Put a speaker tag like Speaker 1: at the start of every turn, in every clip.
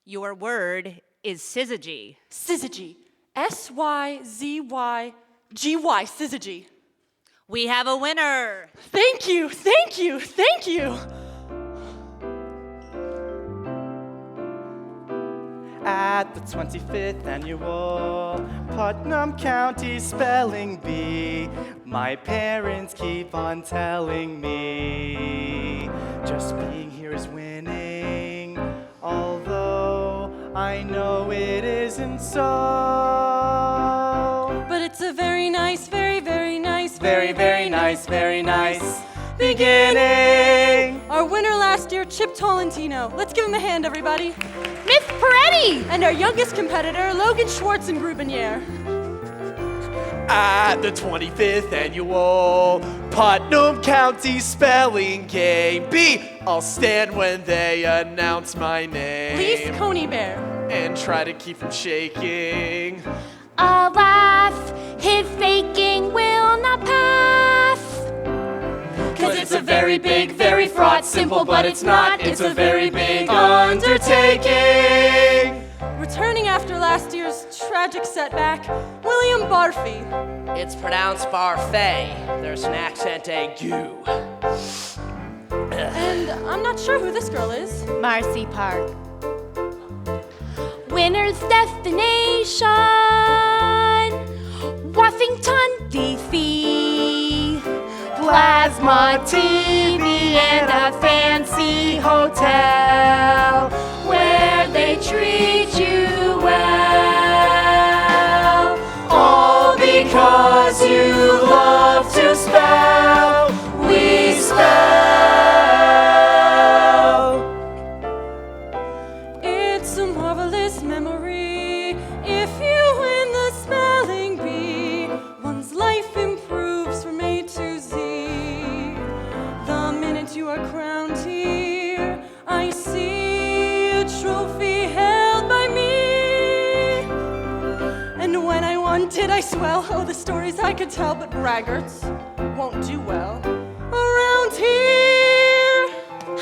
Speaker 1: Your word is syzygy.
Speaker 2: Syzygy. S-Y-Z-Y-G-Y. Syzygy.
Speaker 1: We have a winner.
Speaker 2: Thank you, thank you, thank you.
Speaker 3: At the 25th annual Putnam County Spelling Bee, my parents keep on telling me just being here is winning, although I know it isn't so.
Speaker 2: But it's a very nice, very, very nice,
Speaker 3: Very, very nice, very nice beginning.
Speaker 2: Our winner last year, Chip Tolentino. Let's give him a hand, everybody.
Speaker 4: Miss Peretti!
Speaker 2: And our youngest competitor, Logan Schwarzengrubenier.
Speaker 5: At the 25th annual Putnam County Spelling Bee, I'll stand when they announce my name.
Speaker 2: Lise Coney Bear.
Speaker 5: And try to keep from shaking.
Speaker 4: Alas, his faking will not pass.
Speaker 5: 'Cause it's a very big, very fraught, simple, but it's not. It's a very big undertaking.
Speaker 2: Returning after last year's tragic setback, William Barfy.
Speaker 6: It's pronounced Barfay. There's an accent aigu.
Speaker 2: And I'm not sure who this girl is.
Speaker 4: Marcy Park. Winner's destination, Washington, D.C. Plasma TV and a fancy hotel where they treat you well.
Speaker 5: All because you love to spell. We spell.
Speaker 2: It's a marvelous memory. If you win the spelling bee, one's life improves from A to Z. The minute you are crowned here, I see a trophy held by me. And when I won, did I swell? Oh, the stories I could tell, but braggarts won't do well around here.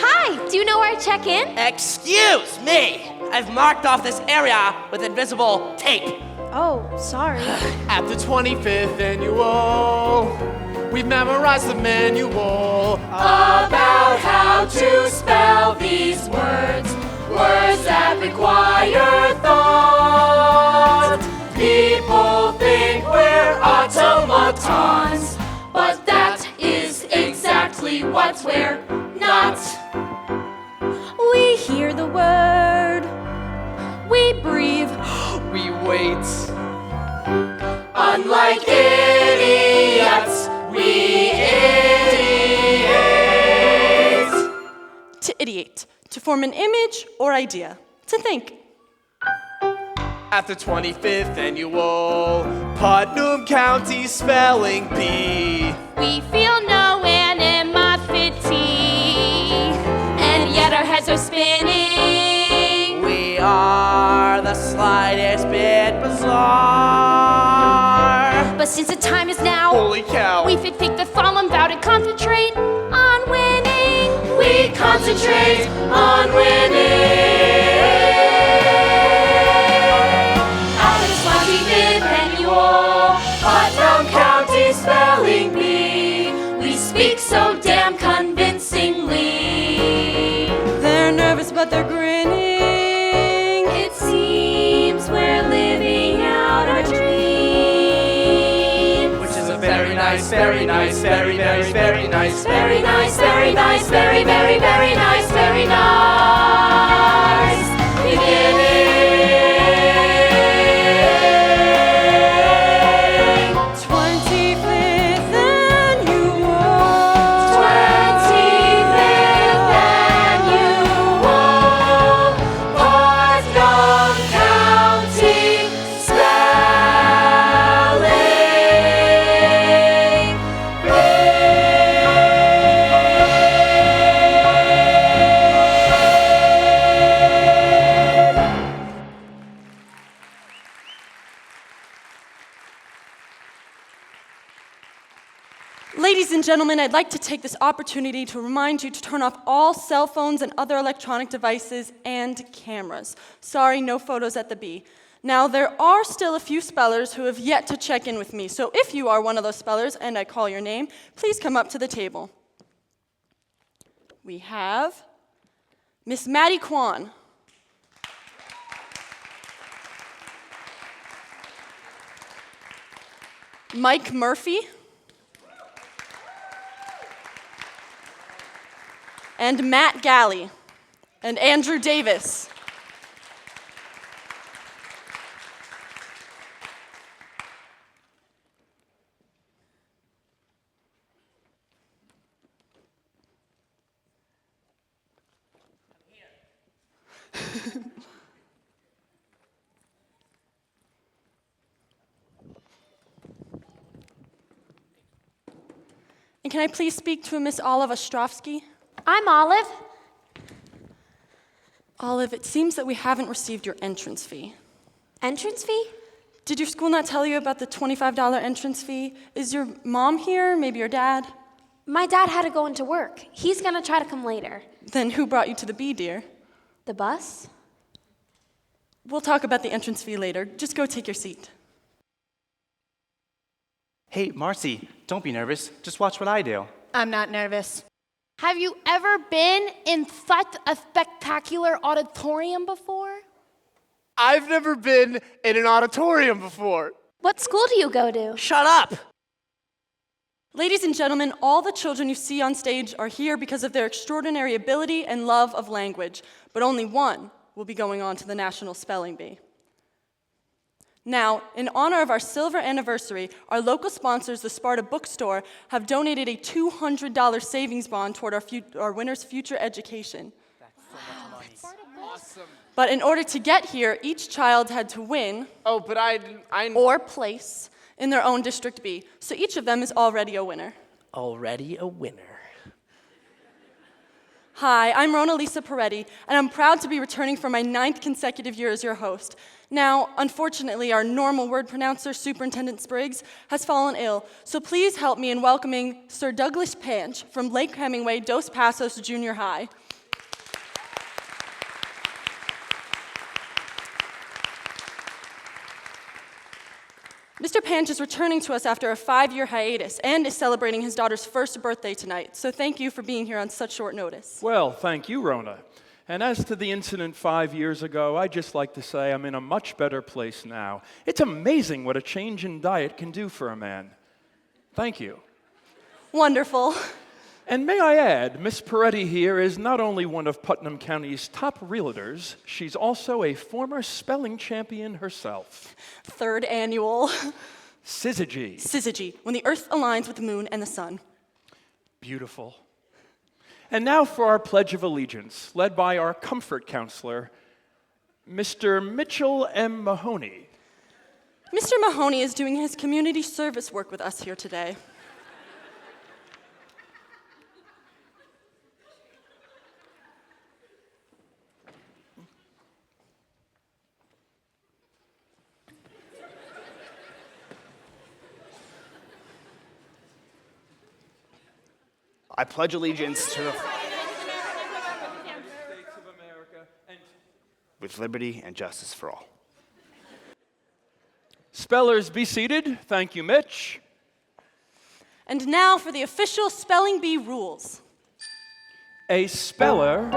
Speaker 4: Hi, do you know where I check in?
Speaker 6: Excuse me! I've marked off this area with invisible tape.
Speaker 4: Oh, sorry.
Speaker 5: At the 25th annual, we've memorized the manual about how to spell these words. Words that require thought. People think we're automatons, but that is exactly what we're not.
Speaker 4: We hear the word, we breathe,
Speaker 5: We wait. Unlike idiots, we ideate.
Speaker 2: To ideate, to form an image or idea, to think.
Speaker 5: At the 25th annual Putnam County Spelling Bee,
Speaker 4: we feel no animosity, and yet our heads are spinning.
Speaker 6: We are the slightest bit bizarre.
Speaker 4: But since the time is now,
Speaker 5: holy cow,
Speaker 4: we should take the solemn vow to concentrate on winning.
Speaker 5: we concentrate on winning.
Speaker 4: At the 25th annual
Speaker 5: Putnam County Spelling Bee,
Speaker 4: we speak so damn convincingly.
Speaker 2: They're nervous, but they're grinning.
Speaker 4: It seems we're living out our dream.
Speaker 5: which is a very nice, very nice, very, very, very nice,
Speaker 4: Very nice, very nice, very, very, very nice, very nice beginning.
Speaker 2: 25th annual.
Speaker 4: 25th annual
Speaker 5: Putnam County Spelling Bee.
Speaker 2: Ladies and gentlemen, I'd like to take this opportunity to remind you to turn off all cell phones and other electronic devices and cameras. Sorry, no photos at the B. Now, there are still a few spellers who have yet to check in with me, so if you are one of those spellers and I call your name, please come up to the table. We have Miss Maddie Kwan. Mike Murphy. And Matt Galley. And Andrew Davis. And can I please speak to Miss Olive Ostrovsky?
Speaker 4: I'm Olive.
Speaker 2: Olive, it seems that we haven't received your entrance fee.
Speaker 4: Entrance fee?
Speaker 2: Did your school not tell you about the $25 entrance fee? Is your mom here? Maybe your dad?
Speaker 4: My dad had to go into work. He's gonna try to come later.
Speaker 2: Then who brought you to the B, dear?
Speaker 4: The bus?
Speaker 2: We'll talk about the entrance fee later. Just go take your seat.
Speaker 3: Hey, Marcy, don't be nervous. Just watch what I do.
Speaker 1: I'm not nervous.
Speaker 7: Have you ever been in such a spectacular auditorium before?
Speaker 5: I've never been in an auditorium before.
Speaker 7: What school do you go to?
Speaker 6: Shut up!
Speaker 2: Ladies and gentlemen, all the children you see on stage are here because of their extraordinary ability and love of language, but only one will be going on to the National Spelling Bee. Now, in honor of our silver anniversary, our local sponsors, the Sparta Bookstore, have donated a $200 savings bond toward our winners' future education.
Speaker 5: Awesome.
Speaker 2: But in order to get here, each child had to win
Speaker 5: Oh, but I
Speaker 2: or place in their own District B. So each of them is already a winner.
Speaker 6: Already a winner.
Speaker 2: Hi, I'm Rona Lisa Peretti, and I'm proud to be returning for my 9th consecutive year as your host. Now, unfortunately, our normal word pronouncer, Superintendent Spriggs, has fallen ill, so please help me in welcoming Sir Douglas Panch from Lake Hemingway, Dos Passos Junior High. Mr. Panch is returning to us after a 5-year hiatus and is celebrating his daughter's first birthday tonight, so thank you for being here on such short notice.
Speaker 8: Well, thank you, Rona. And as to the incident 5 years ago, I'd just like to say I'm in a much better place now. It's amazing what a change in diet can do for a man. Thank you.
Speaker 2: Wonderful.
Speaker 8: And may I add, Miss Peretti here is not only one of Putnam County's top realtors, she's also a former spelling champion herself.
Speaker 2: 3rd annual.
Speaker 8: Syzygy.
Speaker 2: Syzygy, when the earth aligns with the moon and the sun.
Speaker 8: Beautiful. And now for our Pledge of Allegiance, led by our comfort counselor, Mr. Mitchell M. Mahoney.
Speaker 2: Mr. Mahoney is doing his community service work with us here today.
Speaker 3: I pledge allegiance to the with liberty and justice for all.
Speaker 8: Spellers, be seated. Thank you, Mitch.
Speaker 2: And now for the official Spelling Bee rules.
Speaker 8: A speller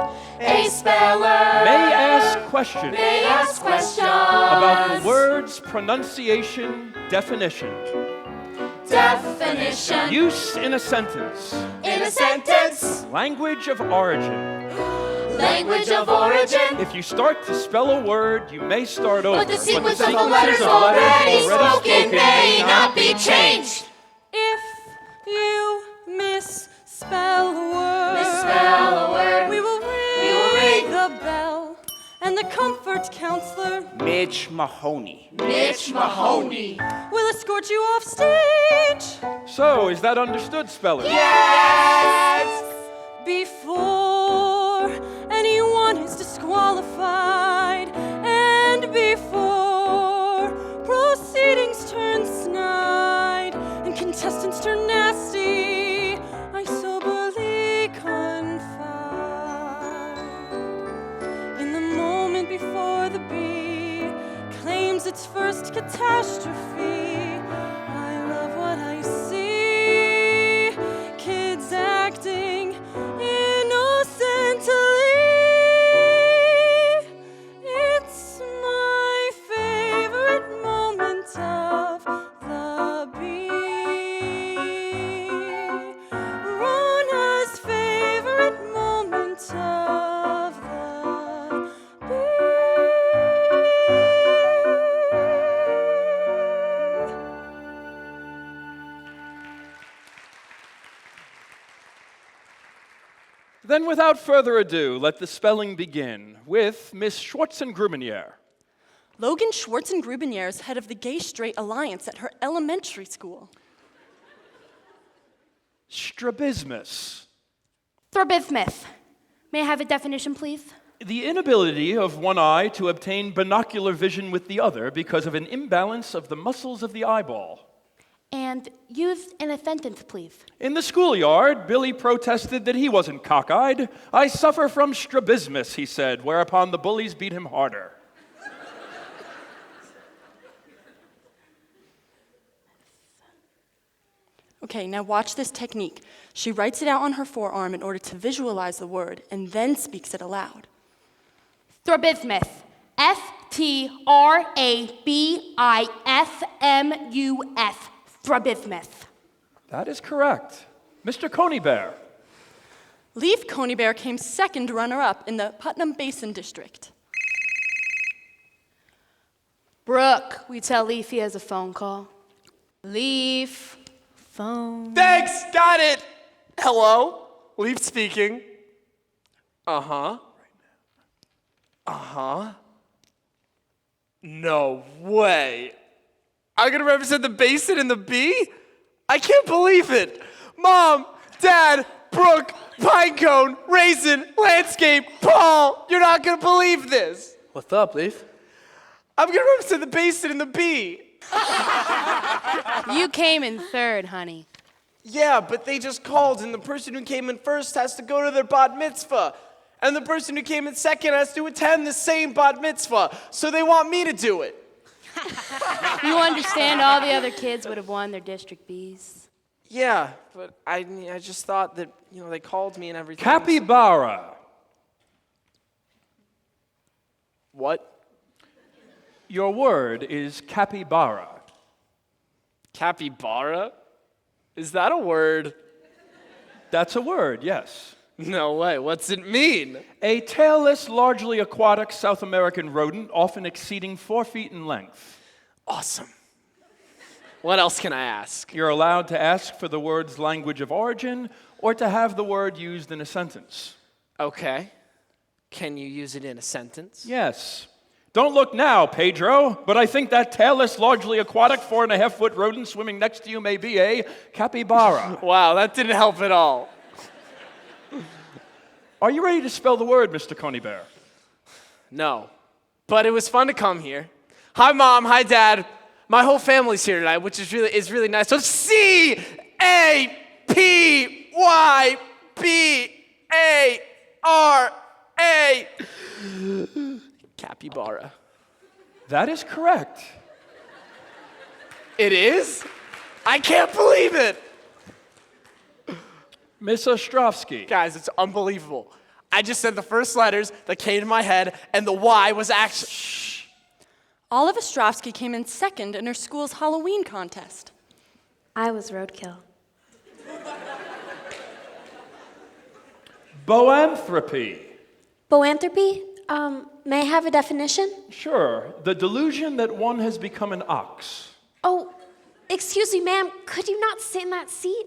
Speaker 4: A speller
Speaker 8: may ask questions
Speaker 4: may ask questions
Speaker 8: about the word's pronunciation, definition,
Speaker 4: definition
Speaker 8: use in a sentence,
Speaker 4: in a sentence,
Speaker 8: language of origin.
Speaker 4: language of origin.
Speaker 8: If you start to spell a word, you may start over.
Speaker 4: But the sequence of the
Speaker 8: sequences
Speaker 4: letters
Speaker 8: of
Speaker 4: already
Speaker 8: spoken
Speaker 4: spoken may not be changed.
Speaker 2: If you misspell a word,
Speaker 4: Misspell a word,
Speaker 2: we will ring the bell, and the comfort counselor
Speaker 3: Mitch Mahoney.
Speaker 4: Mitch Mahoney.
Speaker 2: will escort you off stage.
Speaker 8: So, is that understood, spellers?
Speaker 4: Yes!
Speaker 2: Before anyone is disqualified, and before proceedings turn snide, and contestants turn nasty, imminent catastrophe. I love what I see. Kids acting innocently. It's my favorite moment of the bee. Rona's favorite moment of the
Speaker 8: Then, without further ado, let the spelling begin with Miss Schwartzengrubeneer.
Speaker 2: Logan Schwartzengrubeneer is head of the Gay-Straight Alliance at her elementary school.
Speaker 8: Strabismus.
Speaker 7: Strabismus. May I have a definition, please?
Speaker 8: The inability of one eye to obtain binocular vision with the other because of an imbalance of the muscles of the eyeball.
Speaker 7: And used in a sentence, please.
Speaker 8: In the schoolyard, Billy protested that he wasn't cockeyed. "I suffer from strabismus," he said, whereupon the bullies beat him harder.
Speaker 2: Okay, now watch this technique. She writes it out on her forearm in order to visualize the word and then speaks it aloud.
Speaker 7: Strabismus. Strabismus. Strabismus.
Speaker 8: That is correct. Mr. Coneybear.
Speaker 2: Leaf Coneybear came second runner-up in the Putnam Basin District.
Speaker 7: Brooke, we tell Leaf he has a phone call. Leaf. Phone.
Speaker 5: Thanks, got it. Hello, Leaf speaking. Uh-huh. Uh-huh. No way. I'm gonna represent the basin and the bee? I can't believe it. Mom, Dad, Brooke, Pinecone, Raisin, Landscape, Paul, you're not gonna believe this.
Speaker 3: What's up, Leaf?
Speaker 5: I'm gonna represent the basin and the bee.
Speaker 7: You came in third, honey.
Speaker 5: Yeah, but they just called, and the person who came in first has to go to their bat mitzvah. And the person who came in second has to attend the same bat mitzvah. So they want me to do it.
Speaker 7: You understand all the other kids would have won their district Bs.
Speaker 5: Yeah, but I just thought that, they called me and everything.
Speaker 8: Capybara.
Speaker 5: What?
Speaker 8: Your word is capybara.
Speaker 5: Capybara? Is that a word?
Speaker 8: That's a word, yes.
Speaker 5: No way. What's it mean?
Speaker 8: A tailless, largely aquatic South American rodent, often exceeding 4 feet in length.
Speaker 5: Awesome. What else can I ask?
Speaker 8: You're allowed to ask for the word's language of origin or to have the word used in a sentence.
Speaker 5: Okay. Can you use it in a sentence?
Speaker 8: Yes. Don't look now, Pedro, but I think that tailless, largely aquatic, 4.5-foot rodent swimming next to you may be a capybara.
Speaker 5: Wow, that didn't help at all.
Speaker 8: Are you ready to spell the word, Mr. Coneybear?
Speaker 5: No. But it was fun to come here. Hi, Mom. Hi, Dad. My whole family's here tonight, which is really nice. So C-A-P-Y-B-A-R-A. Capybara.
Speaker 8: That is correct.
Speaker 5: It is? I can't believe it.
Speaker 8: Miss Ostrovsky.
Speaker 5: Guys, it's unbelievable. I just said the first letters that came to my head, and the Y was actually... Shh.
Speaker 2: Olive Ostrovsky came in second in her school's Halloween contest.
Speaker 9: I was roadkill.
Speaker 8: Boanthropy.
Speaker 9: Boanthropy? May I have a definition?
Speaker 8: Sure. The delusion that one has become an ox.
Speaker 9: Oh, excuse me, ma'am. Could you not sit in that seat?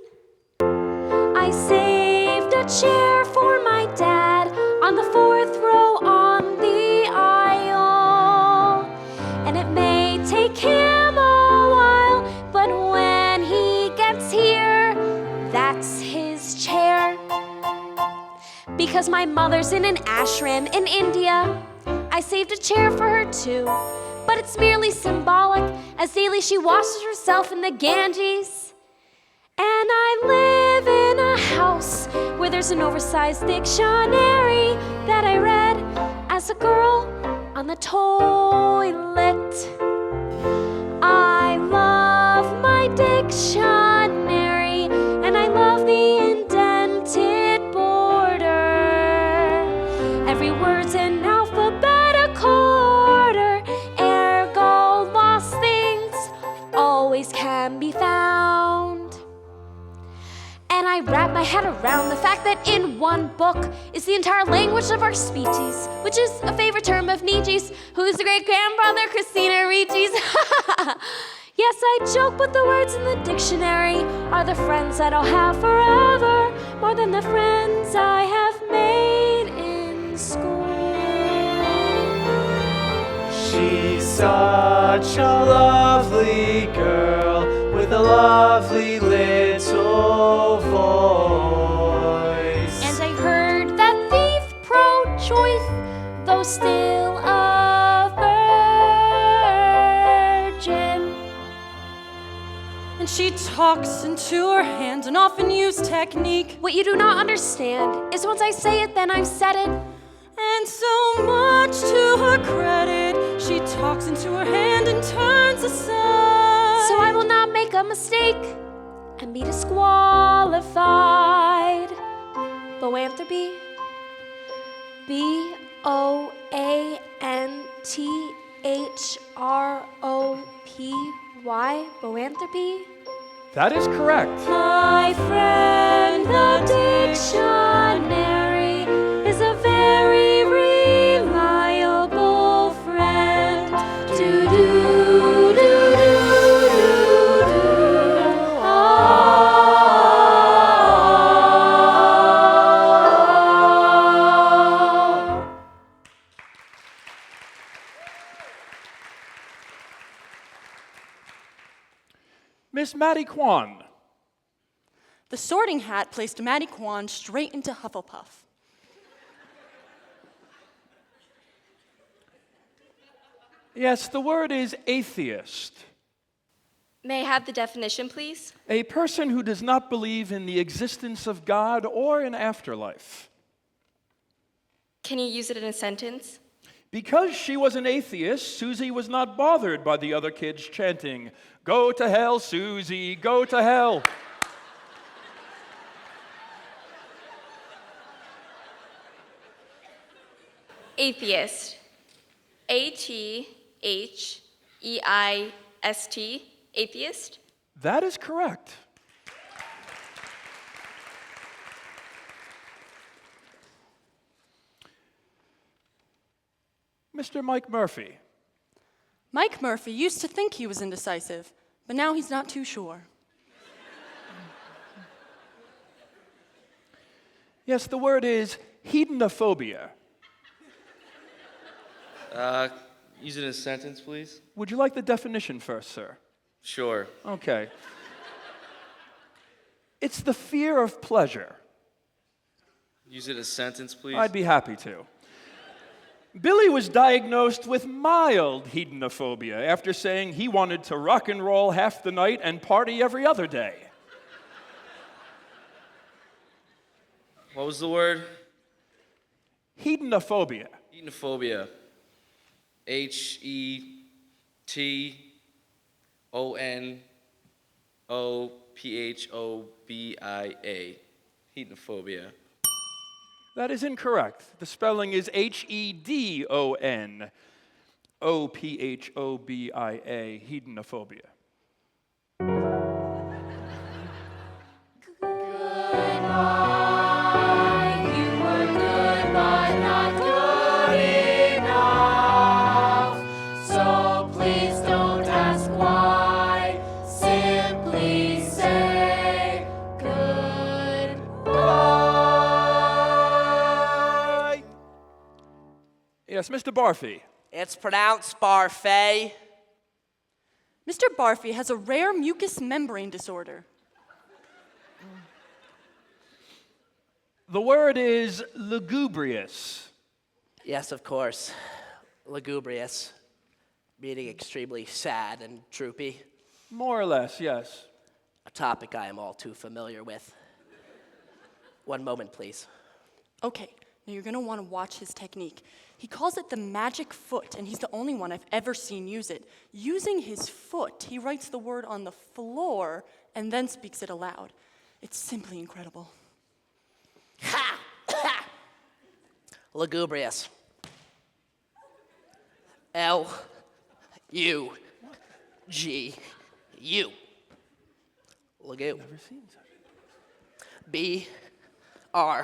Speaker 9: I saved a chair for my dad on the 4th row on the aisle. And it may take him a while, but when he gets here, that's his chair. Because my mother's in an ashram in India, I saved a chair for her too. But it's merely symbolic, as daily she washes herself in the Ganges. And I live in a house where there's an oversized dictionary that I read as a girl on the toilet. Then I wrap my head around the fact that in one book is the entire language of our species, which is a favorite term of Nietzsche's, whose great-grandbrother Christina Ricci's. Yes, I joke, but the words in the dictionary are the friends that I'll have forever, more than the friends I have made in school.
Speaker 3: She's such a lovely girl with a lovely little voice.
Speaker 9: And I heard that thief pro-choice, though still a virgin.
Speaker 2: And she talks into her hand an often used technique.
Speaker 9: What you do not understand is once I say it, then I've said it.
Speaker 2: And so much to her credit, she talks into her hand and turns aside.
Speaker 9: So I will not make a mistake and be disqualified. Boanthropy, Boantropy, Boanthropy.
Speaker 8: That is correct.
Speaker 2: My friend, the dictionary is a very reliable friend. Do do do do do do.
Speaker 8: Miss Maddie Kwan.
Speaker 2: The Sorting Hat placed Maddie Kwan straight into Hufflepuff.
Speaker 8: Yes, the word is atheist.
Speaker 4: May I have the definition, please?
Speaker 8: A person who does not believe in the existence of God or an afterlife.
Speaker 4: Can you use it in a sentence?
Speaker 8: Because she was an atheist, Susie was not bothered by the other kids chanting, "Go to hell, Susie, go to hell."
Speaker 4: Atheist. A-T-H-E-I-S-T. Atheist?
Speaker 8: That is correct. Mr. Mike Murphy.
Speaker 2: Mike Murphy used to think he was indecisive, but now he's not too sure.
Speaker 8: Yes, the word is hedonophobia.
Speaker 10: Use it in a sentence, please.
Speaker 8: Would you like the definition first, sir?
Speaker 10: Sure.
Speaker 8: Okay. It's the fear of pleasure.
Speaker 10: Use it in a sentence, please.
Speaker 8: I'd be happy to. Billy was diagnosed with mild hedonophobia after saying he wanted to rock and roll half the night and party every other day.
Speaker 10: What was the word?
Speaker 8: Hedonophobia.
Speaker 10: Hedonophobia. Hetonophophobia. Hedonophobia.
Speaker 8: That is incorrect. The spelling is Hedonophobia. Hedonophobia. Yes, Mr. Barfy.
Speaker 6: It's pronounced Barfay.
Speaker 2: Mr. Barfy has a rare mucous membrane disorder.
Speaker 8: The word is lugubrious.
Speaker 6: Yes, of course. Lugubrious, meaning extremely sad and droopy.
Speaker 8: More or less, yes.
Speaker 6: A topic I am all too familiar with. One moment, please.
Speaker 2: Okay, now you're gonna wanna watch his technique. He calls it the magic foot, and he's the only one I've ever seen use it. Using his foot, he writes the word on the floor and then speaks it aloud. It's simply incredible.
Speaker 6: Ha! Lugubrious. L-U-G-U. Lagoo.
Speaker 8: Never seen such.
Speaker 6: B-R-I-P-O-U-S.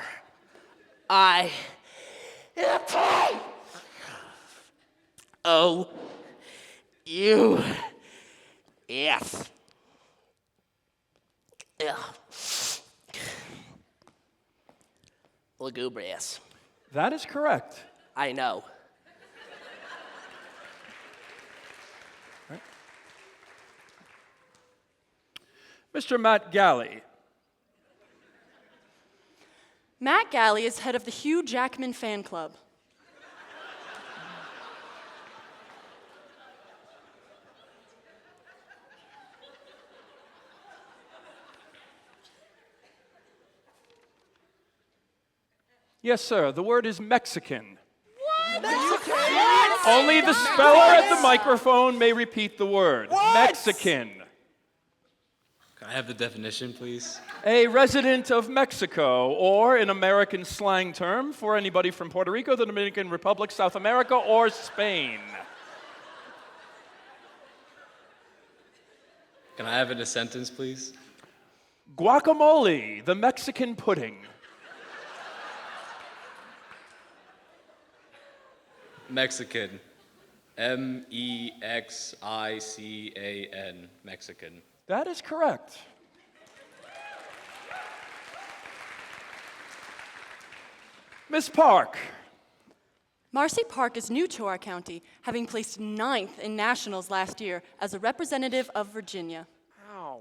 Speaker 6: Lugubrious.
Speaker 8: That is correct.
Speaker 6: I know.
Speaker 8: Mr. Matt Galley.
Speaker 2: Matt Galley is head of the Hugh Jackman fan club.
Speaker 8: Yes, sir. The word is Mexican. Only the speller at the microphone may repeat the word. Mexican.
Speaker 10: Can I have the definition, please?
Speaker 8: A resident of Mexico, or in American slang term, for anybody from Puerto Rico, the Dominican Republic, South America, or Spain.
Speaker 10: Can I have it in a sentence, please?
Speaker 8: Guacamole, the Mexican pudding.
Speaker 10: Mexican. M-E-X-I-C-A-N. Mexican.
Speaker 8: That is correct. Miss Park.
Speaker 2: Marcy Park is new to our county, having placed 9th in nationals last year as a representative of Virginia.
Speaker 5: Wow.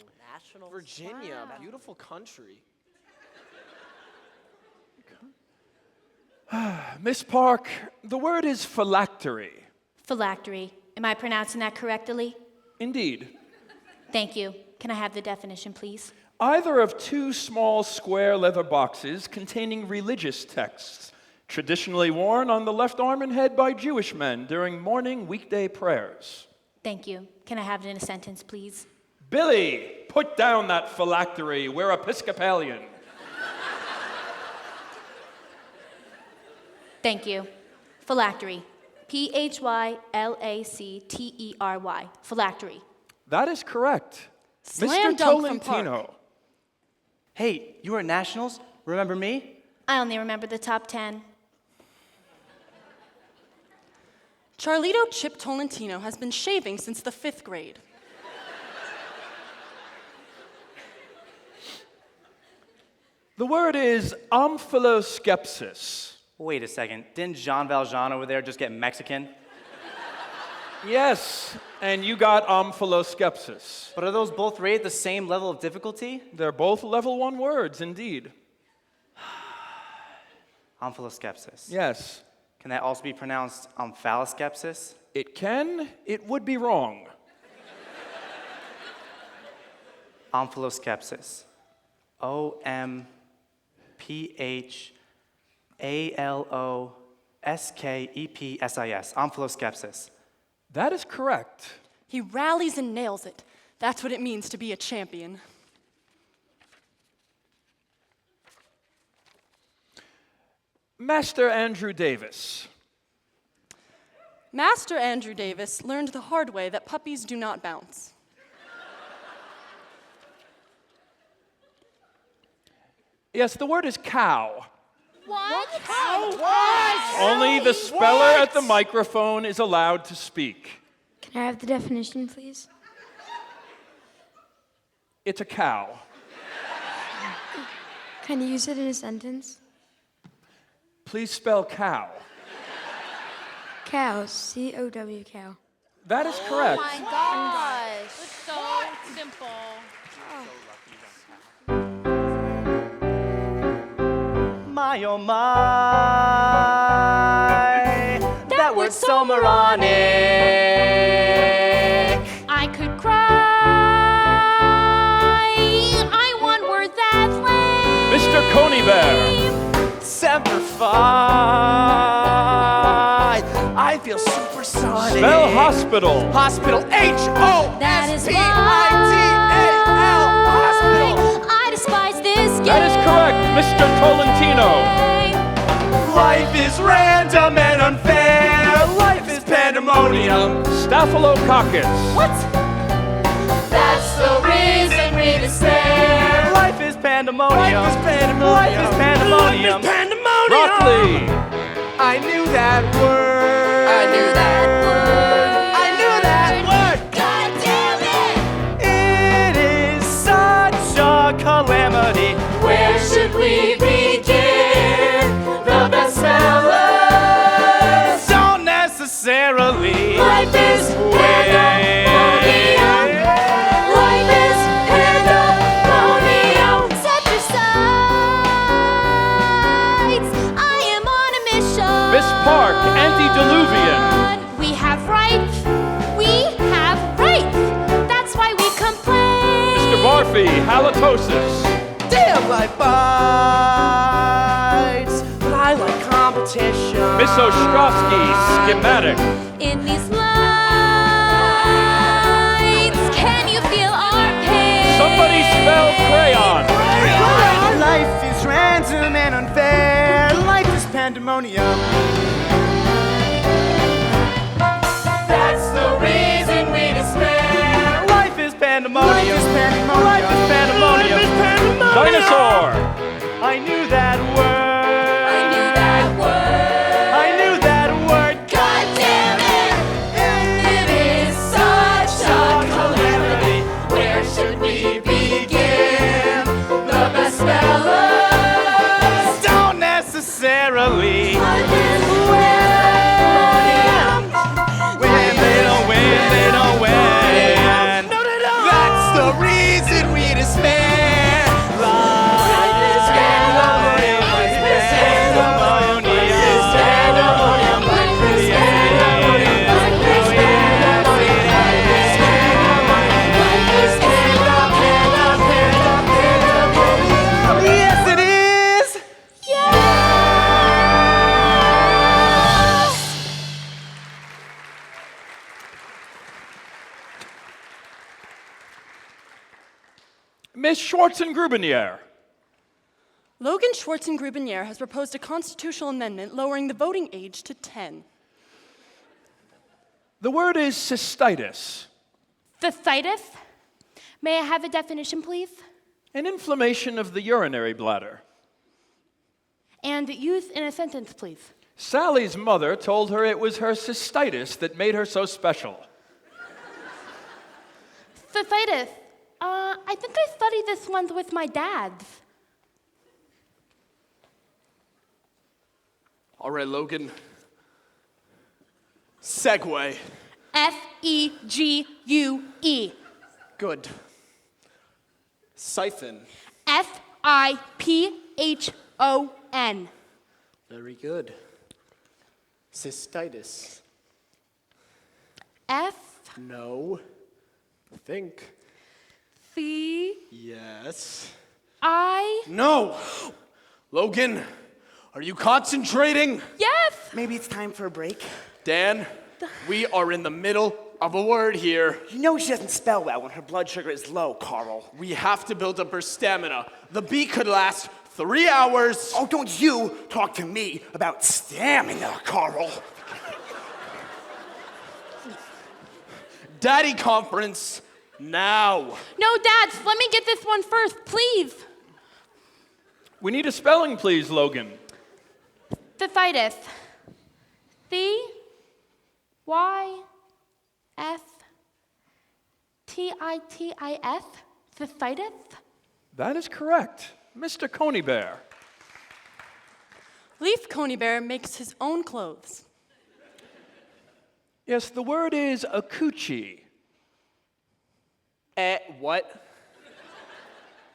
Speaker 5: Virginia, beautiful country.
Speaker 8: Miss Park, the word is phylactery.
Speaker 9: Phylactery. Am I pronouncing that correctly?
Speaker 8: Indeed.
Speaker 9: Thank you. Can I have the definition, please?
Speaker 8: Either of two small square leather boxes containing religious texts, traditionally worn on the left arm and head by Jewish men during morning weekday prayers.
Speaker 9: Thank you. Can I have it in a sentence, please?
Speaker 8: Billy, put down that phylactery. We're Episcopalian.
Speaker 9: Thank you. Phylactery. P-H-Y-L-A-C-T-E-R-Y. Phylactery.
Speaker 8: That is correct.
Speaker 2: Slam
Speaker 8: Mr.
Speaker 2: dunk from Park.
Speaker 8: Tolentino.
Speaker 3: Hey, you were at nationals? Remember me?
Speaker 9: I only remember the top 10.
Speaker 2: Charlito Chip Tolentino has been shaving since the 5th grade.
Speaker 8: The word is amphiloskepsis.
Speaker 3: Wait a second. Didn't Jean Valjean over there just get Mexican?
Speaker 8: Yes, and you got amphiloskepsis.
Speaker 3: But are those both rated the same level of difficulty?
Speaker 8: They're both level 1 words, indeed.
Speaker 3: Amphiloskepsis.
Speaker 8: Yes.
Speaker 3: Can that also be pronounced omphaloskepsis?
Speaker 8: It can. It would be wrong.
Speaker 3: Amphiloskepsis. O-M-P-H-A-L-O-S-K-E-P-S-I-S. Amphiloskepsis.
Speaker 8: That is correct.
Speaker 2: He rallies and nails it. That's what it means to be a champion.
Speaker 8: Master Andrew Davis.
Speaker 2: Master Andrew Davis learned the hard way that puppies do not bounce.
Speaker 8: Yes, the word is cow.
Speaker 4: What?
Speaker 8: Only the speller at the microphone is allowed to speak.
Speaker 11: Can I have the definition, please?
Speaker 8: It's a cow.
Speaker 11: Can you use it in a sentence?
Speaker 8: Please spell cow.
Speaker 11: Cow, C-O-W, cow.
Speaker 8: That is correct.
Speaker 4: Oh my gosh. It's so simple.
Speaker 3: My oh my, that word's so moronic.
Speaker 9: I could cry. I want words that flame.
Speaker 8: Mr. Coney Bear.
Speaker 3: Semper Fi. I feel supersonic.
Speaker 8: Spell hospital.
Speaker 3: Hospital.
Speaker 9: That is why
Speaker 3: H-O-S-P-I-T-A-L. Hospital.
Speaker 9: I despise this game.
Speaker 8: That is correct, Mr. Tolentino.
Speaker 3: Life is random and unfair. Life is pandemonium.
Speaker 8: Staphylococcus.
Speaker 9: What?
Speaker 3: That's the reason we despair. Life is pandemonium. pandemonium.
Speaker 5: Life is pandemonium.
Speaker 3: Life is pandemonium.
Speaker 8: Broccoli.
Speaker 5: I knew that word.
Speaker 6: I knew that word.
Speaker 5: I knew that word.
Speaker 4: God damn it!
Speaker 3: It is such a calamity.
Speaker 4: Where should we begin? The best smellers.
Speaker 3: Don't necessarily.
Speaker 4: Life is pandemonium. Life is pandemonium. Set your sights. I am on a mission.
Speaker 8: Miss Park, antediluvian.
Speaker 9: We have rights. We have rights. That's why we complain.
Speaker 8: Mr. Barfy, halitosis.
Speaker 6: Damn, life bites. But I like competition.
Speaker 8: Miss Ostrowski, schematic.
Speaker 9: In these lights, can you feel our pain?
Speaker 8: Somebody spell crayon.
Speaker 3: Life is random and unfair. Life is pandemonium.
Speaker 4: That's the reason we despair.
Speaker 3: Life is pandemonium.
Speaker 5: Life is pandemonium.
Speaker 3: Life is pandemonium.
Speaker 5: Life is pandemonium.
Speaker 8: Dinosaur.
Speaker 3: I knew that word.
Speaker 4: I knew that word.
Speaker 3: I knew that word.
Speaker 4: God damn it! It is such a calamity. Where should we begin? The best smellers.
Speaker 3: Don't necessarily.
Speaker 4: Life is pandemonium.
Speaker 3: Win, they don't win, they don't win.
Speaker 5: That's the reason we despair.
Speaker 3: Life is pandemonium. Life is pandemonium.
Speaker 4: Pandemonium. Life is pandemonium. Life is pandemonium. Life is pandemonium.
Speaker 5: Yes, it is.
Speaker 8: Miss Schwarzengrubenier.
Speaker 2: Logan Schwarzengrubenier has proposed a constitutional amendment lowering the voting age to 10.
Speaker 8: The word is cystitis.
Speaker 9: Cystitis? May I have a definition, please?
Speaker 8: An inflammation of the urinary bladder.
Speaker 9: And used in a sentence, please.
Speaker 8: Sally's mother told her it was her cystitis that made her so special.
Speaker 9: Cystitis. I think I studied this one with my dad.
Speaker 5: All right, Logan. Segway.
Speaker 9: F-E-G-U-E.
Speaker 5: Good. Siphon.
Speaker 9: F-I-P-H-O-N.
Speaker 5: Very good. Cystitis.
Speaker 9: F
Speaker 5: No. Think.
Speaker 9: C
Speaker 5: Yes.
Speaker 9: I
Speaker 5: No. Logan, are you concentrating?
Speaker 9: Yes.
Speaker 6: Maybe it's time for a break.
Speaker 5: Dan, we are in the middle of a word here.
Speaker 6: You know she doesn't spell well when her blood sugar is low, Carl.
Speaker 5: We have to build up her stamina. The beat could last 3 hours.
Speaker 6: Oh, don't you talk to me about stamina, Carl.
Speaker 5: Daddy conference now.
Speaker 9: No, Dad, let me get this one first, please.
Speaker 8: We need a spelling, please, Logan.
Speaker 9: Cystitis. C-Y-S-T-I-T-I-S. Cystitis?
Speaker 8: That is correct. Mr. Coney Bear.
Speaker 2: Leaf Coney Bear makes his own clothes.
Speaker 8: Yes, the word is accouchee.
Speaker 5: What?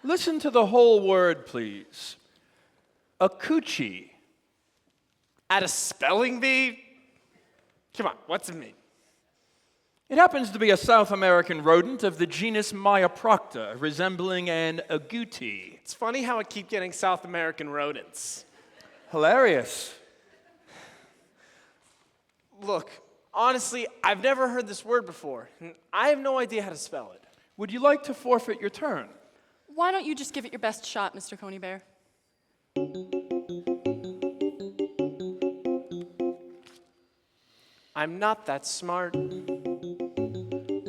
Speaker 8: Listen to the whole word, please. Accouchee.
Speaker 5: At a spelling bee? Come on, what's it mean?
Speaker 8: It happens to be a South American rodent of the genus Myoprocta, resembling an agouti.
Speaker 5: It's funny how I keep getting South American rodents.
Speaker 8: Hilarious.
Speaker 5: Look, honestly, I've never heard this word before, and I have no idea how to spell it.
Speaker 8: Would you like to forfeit your turn?
Speaker 2: Why don't you just give it your best shot, Mr. Coney Bear?
Speaker 5: I'm not that smart.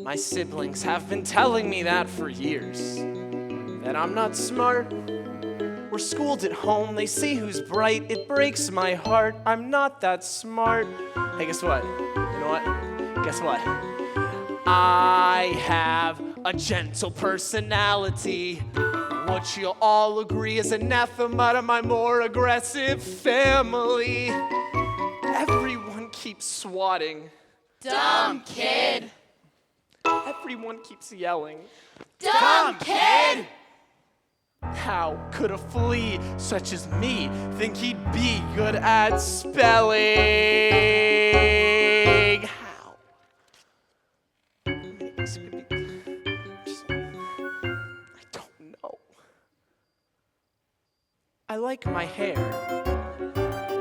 Speaker 5: My siblings have been telling me that for years. That I'm not smart, We're schooled at home, they see who's bright. It breaks my heart, I'm not that smart. Hey, guess what? You know what? Guess what? I have a gentle personality, which you'll all agree is anathema to my more aggressive family. Everyone keeps swatting.
Speaker 4: Dumb kid.
Speaker 5: Everyone keeps yelling.
Speaker 4: Dumb kid.
Speaker 5: How could a flea such as me think he'd be good at spelling? How? I don't know. I like my hair.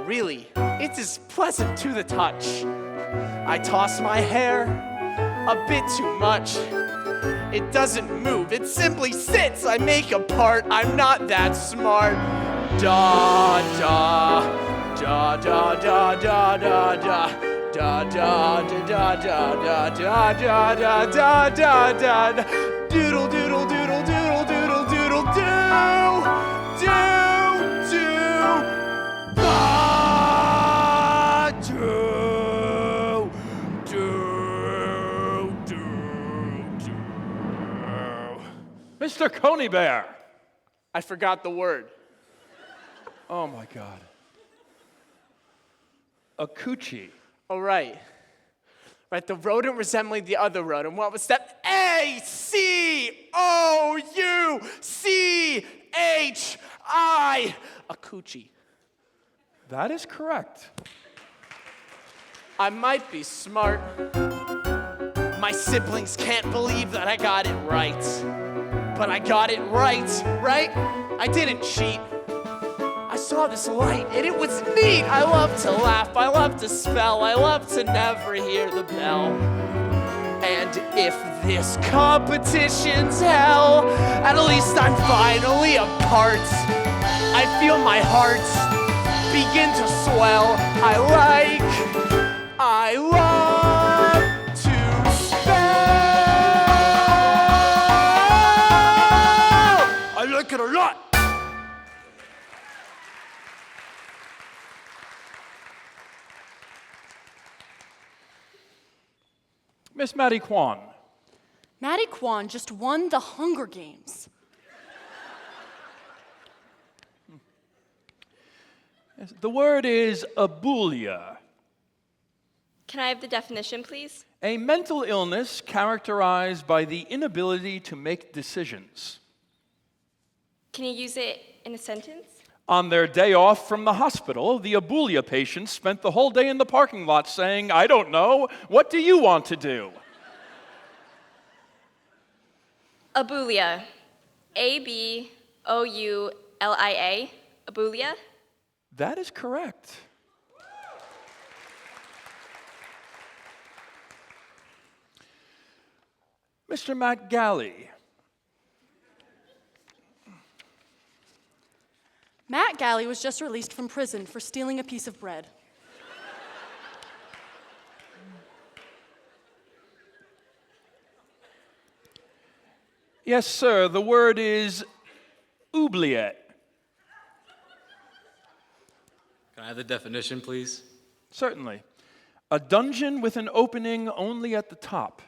Speaker 5: Really, it's as pleasant to the touch. I toss my hair a bit too much. It doesn't move, it simply sits. I make a part, I'm not that smart. Da da da da da da da da da da da da da da da da da da da. Doodle doodle doodle doodle doodle doodle do do do. Ba do do do do.
Speaker 8: Mr. Coney Bear.
Speaker 5: I forgot the word.
Speaker 8: Oh my God. A coochie.
Speaker 5: Oh, right. Right, the rodent resembling the other rodent. What was that? A-C-O-U-C-H-I. A coochie.
Speaker 8: That is correct.
Speaker 5: I might be smart. My siblings can't believe that I got it right. But I got it right? I didn't cheat. I saw this light and it was neat. I love to laugh, I love to spell, I love to never hear the bell. And if this competition's hell, at least I'm finally a part. I feel my heart begin to swell. I love to spell. I like it a lot.
Speaker 8: Miss Maddie Kwan.
Speaker 2: Maddie Kwan just won the Hunger Games.
Speaker 8: Yes, the word is abulia.
Speaker 4: Can I have the definition, please?
Speaker 8: A mental illness characterized by the inability to make decisions.
Speaker 4: Can you use it in a sentence?
Speaker 8: On their day off from the hospital, the abulia patients spent the whole day in the parking lot saying, I don't know, what do you want to do?
Speaker 4: Abulia. A-B-O-U-L-I-A. Abulia.
Speaker 8: That is correct. Mr. Matt Galley.
Speaker 2: Matt Galley was just released from prison for stealing a piece of bread.
Speaker 8: Yes, sir, the word is oubliette.
Speaker 10: Can I have the definition, please?
Speaker 8: Certainly. A dungeon with an opening only at the top.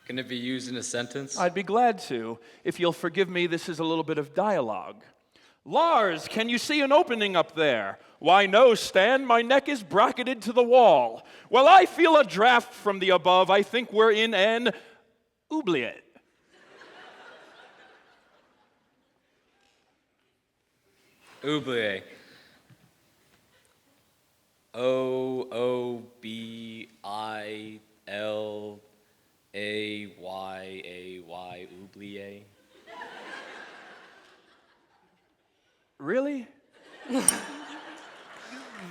Speaker 10: Can it be used in a sentence?
Speaker 8: I'd be glad to. If you'll forgive me, this is a little bit of dialogue. Lars, can you see an opening up there? Why, no, Stan, my neck is bracketed to the wall. Well, I feel a draft from the above. I think we're in an oubliette.
Speaker 10: Oubliette. O-O-B-I-L-A-Y-A-Y, oubliette.
Speaker 8: Really?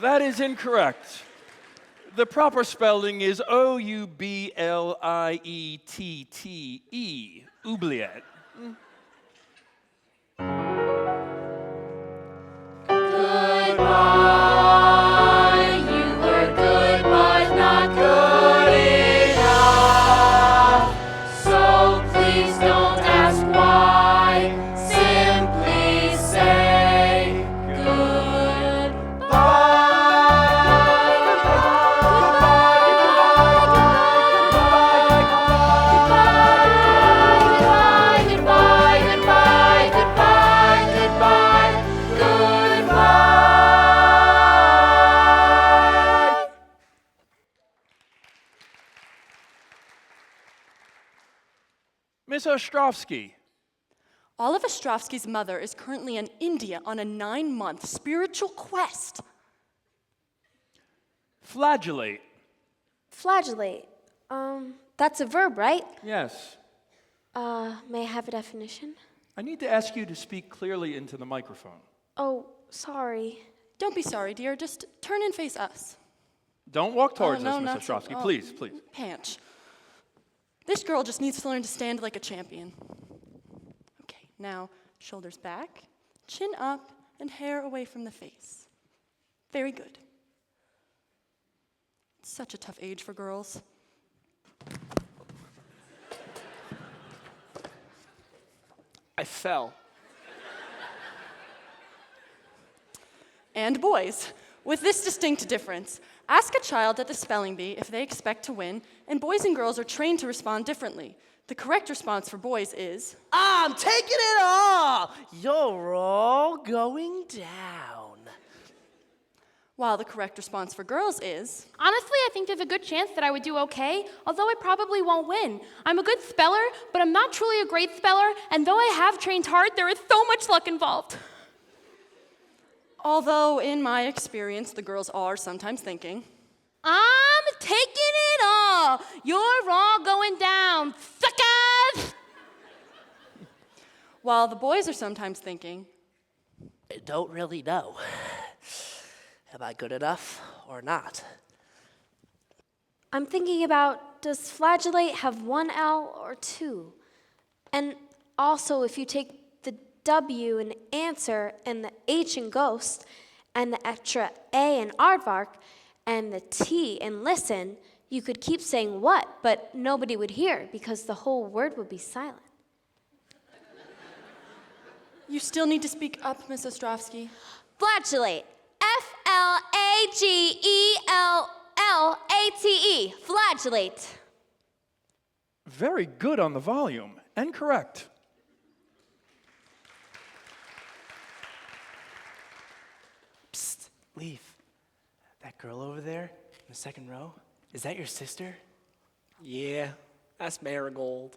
Speaker 8: That is incorrect. The proper spelling is O-U-B-L-I-E-T-T-E, oubliette.
Speaker 4: Goodbye, you were good but not good enough. So please don't ask why.
Speaker 8: Miss Ostrovsky.
Speaker 2: Olive Ostrovsky's mother is currently in India on a 9-month spiritual quest.
Speaker 8: Flagellate.
Speaker 9: Flagellate. That's a verb, right?
Speaker 8: Yes.
Speaker 9: May I have a definition?
Speaker 8: I need to ask you to speak clearly into the microphone.
Speaker 9: Oh, sorry.
Speaker 2: Don't be sorry, dear. Just turn and face us.
Speaker 8: Don't walk towards
Speaker 2: no,
Speaker 8: us, Miss
Speaker 2: not so-
Speaker 8: Ostrovsky.
Speaker 2: oh,
Speaker 8: Please, please.
Speaker 2: Panch. This girl just needs to learn to stand like a champion. Okay, now shoulders back, chin up, and hair away from the face. Very good. It's such a tough age for girls.
Speaker 5: I fell.
Speaker 2: And boys, with this distinct difference, ask a child at the spelling bee if they expect to win, and boys and girls are trained to respond differently. The correct response for boys is,
Speaker 6: I'm taking it all. You're all going down.
Speaker 2: while the correct response for girls is,
Speaker 7: Honestly, I think there's a good chance that I would do okay, although I probably won't win. I'm a good speller, but I'm not truly a great speller, and though I have trained hard, there is so much luck involved.
Speaker 2: although in my experience, the girls are sometimes thinking,
Speaker 7: I'm taking it all. You're all going down, suckers!
Speaker 2: while the boys are sometimes thinking,
Speaker 6: I don't really know. Am I good enough or not?
Speaker 9: I'm thinking about, does flagellate have one L or two? And also, if you take the W in answer and the H in ghost and the extra A in aardvark and the T in listen, you could keep saying what, but nobody would hear because the whole word would be silent.
Speaker 2: you still need to speak up, Miss Ostrovsky.
Speaker 9: Flagellate. Flagellate. Flagellate.
Speaker 8: Very good on the volume, and correct.
Speaker 3: Psst, Leaf. That girl over there in the second row, is that your sister?
Speaker 5: Yeah, that's Marigold.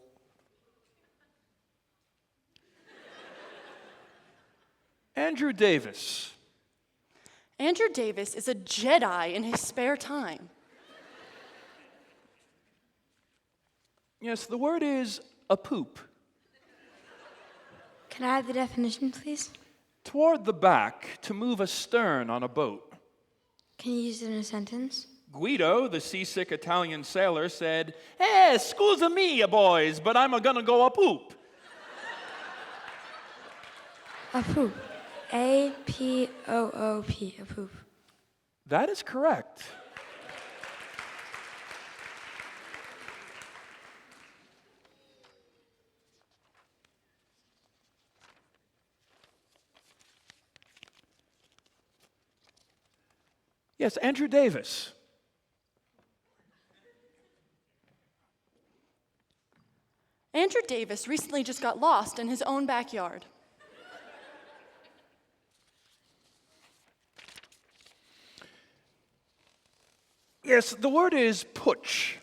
Speaker 8: Andrew Davis.
Speaker 2: Andrew Davis is a Jedi in his spare time.
Speaker 8: Yes, the word is a poop.
Speaker 11: Can I have the definition, please?
Speaker 8: Toward the back, to move astern on a boat.
Speaker 11: Can you use it in a sentence?
Speaker 8: Guido, the seasick Italian sailor, said, "Hey, scusa me, boys, but I'm gonna go a poop."
Speaker 11: A poop. A-P-O-O-P. A poop.
Speaker 8: That is correct. Yes, Andrew Davis.
Speaker 2: Andrew Davis recently just got lost in his own backyard.
Speaker 8: Yes, the word is putsch.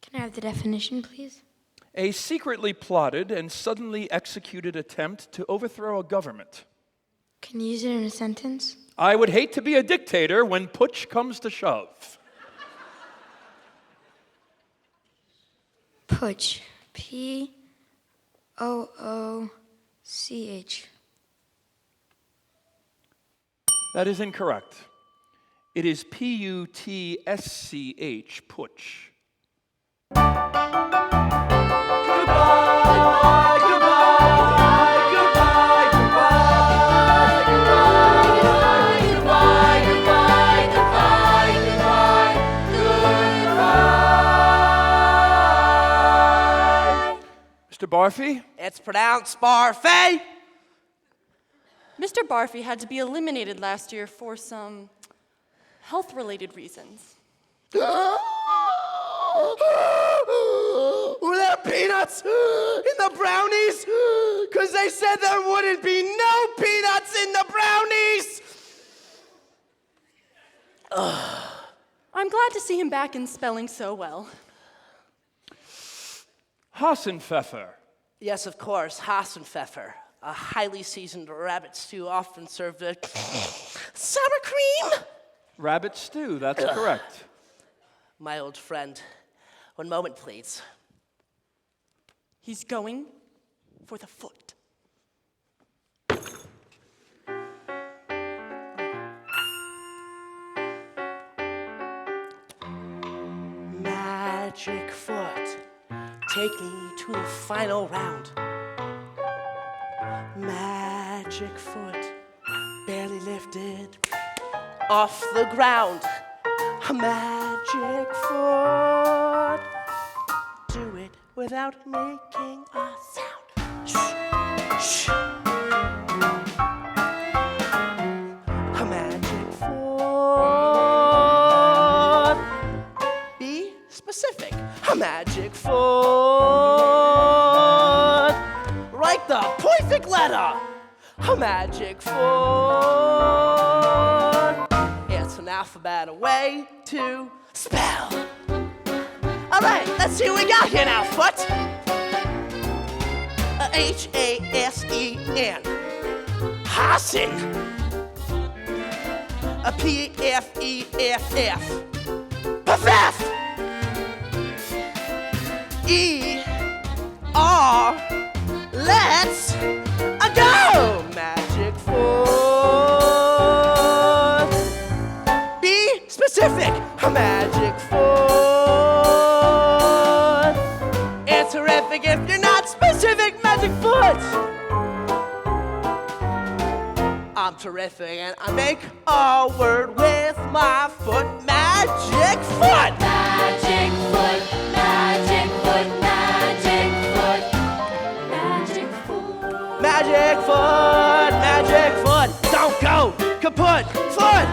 Speaker 11: Can I have the definition, please?
Speaker 8: A secretly plotted and suddenly executed attempt to overthrow a government.
Speaker 11: Can you use it in a sentence?
Speaker 8: I would hate to be a dictator when putsch comes to shove.
Speaker 11: Putsch. P-O-O-C-H.
Speaker 8: That is incorrect. It is P-U-T-S-C-H, putsch. Mr. Barfy?
Speaker 6: It's pronounced Barfay.
Speaker 2: Mr. Barfy had to be eliminated last year for some health-related reasons.
Speaker 5: Were there peanuts in the brownies? Because they said there wouldn't be no peanuts in the brownies!
Speaker 2: I'm glad to see him back in spelling so well.
Speaker 8: Hassenpfeffer.
Speaker 6: Yes, of course, Hassenpfeffer. A highly seasoned rabbit stew often served with sour cream.
Speaker 8: Rabbit stew, that's correct.
Speaker 6: My old friend. One moment, please.
Speaker 2: He's going for the foot.
Speaker 6: Magic foot, take me to the final round. Magic foot, barely lifted off the ground. A magic foot, do it without making a sound. Shh, shh. A magic foot, be specific. A magic foot, write the perfect letter. A magic foot, it's an alphabet away to spell. All right, let's see what we got here now, foot. Hasen. Hasen. A P-F-E-F-F. Puffef. E-R. Let's go. Magic foot. Be specific. A magic foot. It's terrific if you're not specific. Magic foot. I'm terrific and I make a word with my foot. Magic foot.
Speaker 4: Magic foot, magic foot, magic foot, magic foot.
Speaker 6: Magic foot, magic foot. Don't go kaput. Foot.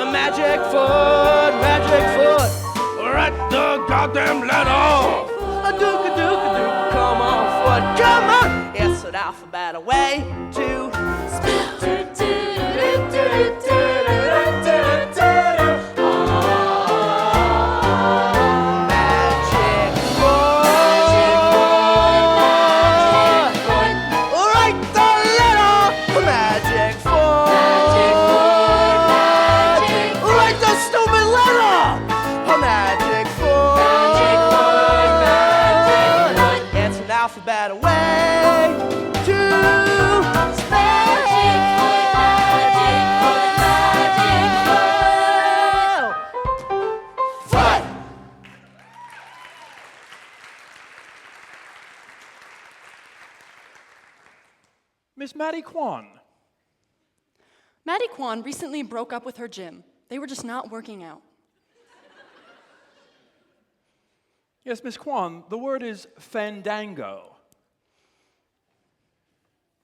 Speaker 6: A magic foot, magic foot. Write the goddamn letter. A dook-a-dook-a-dook. Come on, foot, come on. It's an alphabet away to spell. Magic foot. Write the letter. Magic foot. Write the stupid letter. Magic foot. It's an alphabet away to spell. Foot.
Speaker 8: Miss Maddie Kwan.
Speaker 2: Maddie Kwan recently broke up with her gym. They were just not working out.
Speaker 8: Yes, Miss Kwan, the word is fandango.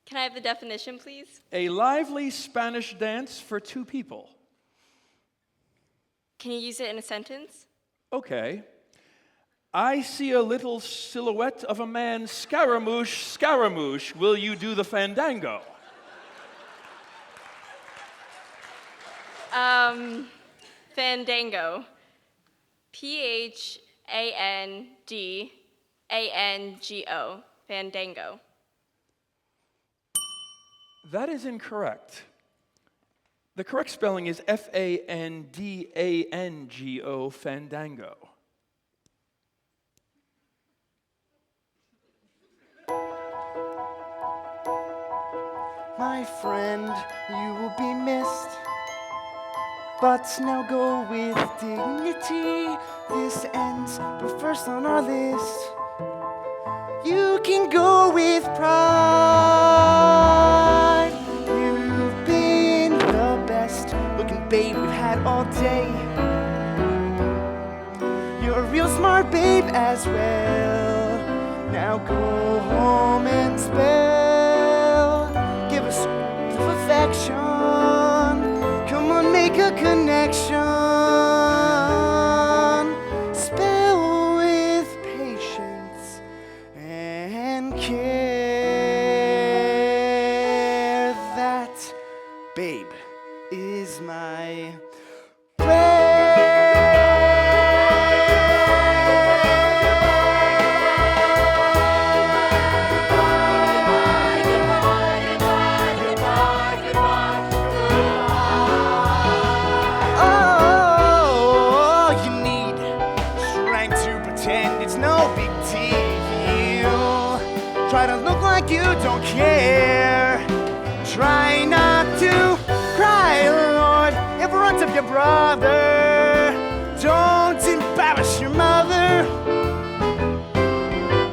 Speaker 12: Can I have the definition, please?
Speaker 8: A lively Spanish dance for two people.
Speaker 12: Can you use it in a sentence?
Speaker 8: Okay. I see a little silhouette of a man, Scaramouche, Scaramouche. Will you do the fandango?
Speaker 12: Fandango. P-H-A-N-D-A-N-G-O. Fandango.
Speaker 8: That is incorrect. The correct spelling is F-A-N-D-A-N-G-O, fandango.
Speaker 3: My friend, you will be missed. But now go with dignity. This ends, but first on our list, you can go with pride. You've been the best looking babe we've had all day. You're a real smart babe as well. Now go home and spell. Give us some affection. Come on, make a connection. Spell with patience and care. That, babe, is my prayer. brother. Don't embarrass your mother.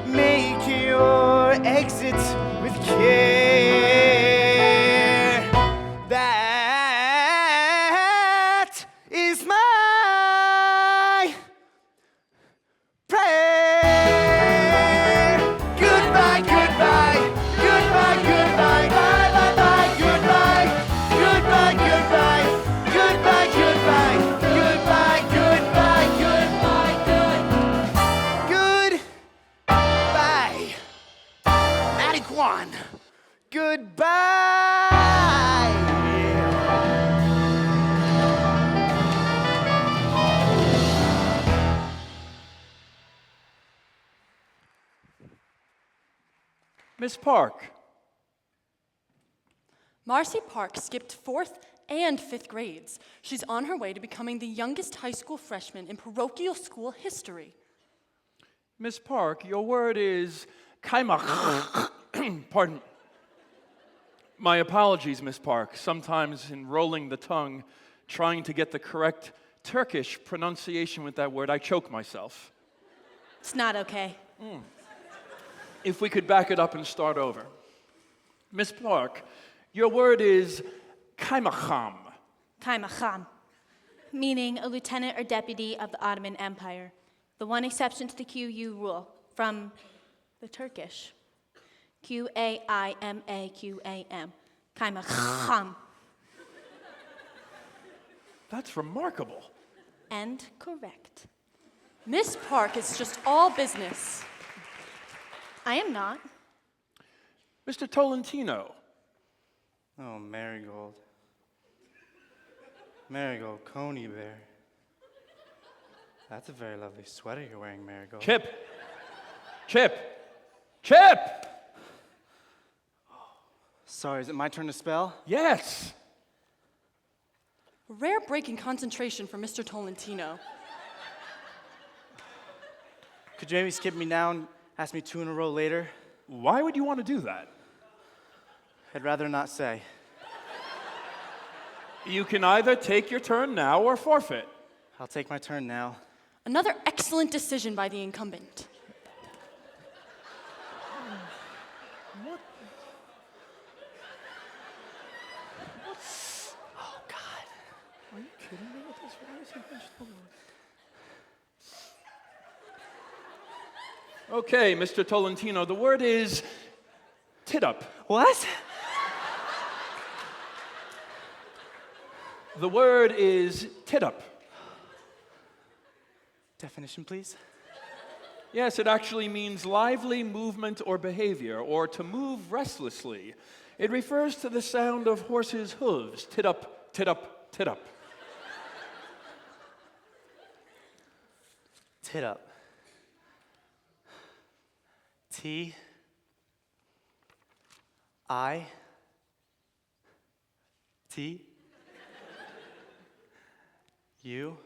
Speaker 3: Make your exit with care. That is my prayer. Goodbye, goodbye, goodbye, goodbye, bye, bye, bye, goodbye, goodbye, goodbye, goodbye, goodbye, goodbye, goodbye, goodbye, goodbye. Matty Kwan. Goodbye.
Speaker 8: Miss Park.
Speaker 2: Marcy Park skipped 4th and 5th grades. She's on her way to becoming the youngest high school freshman in parochial school history.
Speaker 8: Miss Park, your word is kaimach. Pardon. My apologies, Miss Park. Sometimes in rolling the tongue, trying to get the correct Turkish pronunciation with that word, I choke myself.
Speaker 1: It's not okay.
Speaker 8: If we could back it up and start over. Miss Park, your word is kaimacham.
Speaker 1: Kaimacham, meaning a lieutenant or deputy of the Ottoman Empire. The one exception to the QU rule from the Turkish. Qaimaqam. Kaimacham.
Speaker 8: That's remarkable.
Speaker 1: And correct.
Speaker 2: Miss Park is just all business.
Speaker 1: I am not.
Speaker 8: Mr. Tolentino.
Speaker 3: Oh, Marigold. Marigold, Coney Bear. That's a very lovely sweater you're wearing, Marigold.
Speaker 8: Chip. Chip. Chip!
Speaker 3: Sorry, is it my turn to spell?
Speaker 8: Yes.
Speaker 2: Rare break in concentration for Mr. Tolentino.
Speaker 3: Could you maybe skip me now and ask me 2 in a row later?
Speaker 8: Why would you want to do that?
Speaker 3: I'd rather not say.
Speaker 8: You can either take your turn now or forfeit.
Speaker 3: I'll take my turn now.
Speaker 2: Another excellent decision by the incumbent.
Speaker 3: Oh, God.
Speaker 8: Are you kidding me with this? Why is he vegetable? Okay, Mr. Tolentino, the word is tit-up.
Speaker 3: What?
Speaker 8: The word is tit-up.
Speaker 3: Definition, please.
Speaker 8: Yes, it actually means lively movement or behavior, or to move restlessly. It refers to the sound of horses' hooves, tit-up, tit-up, tit-up.
Speaker 3: Tit up. T. I. T. U.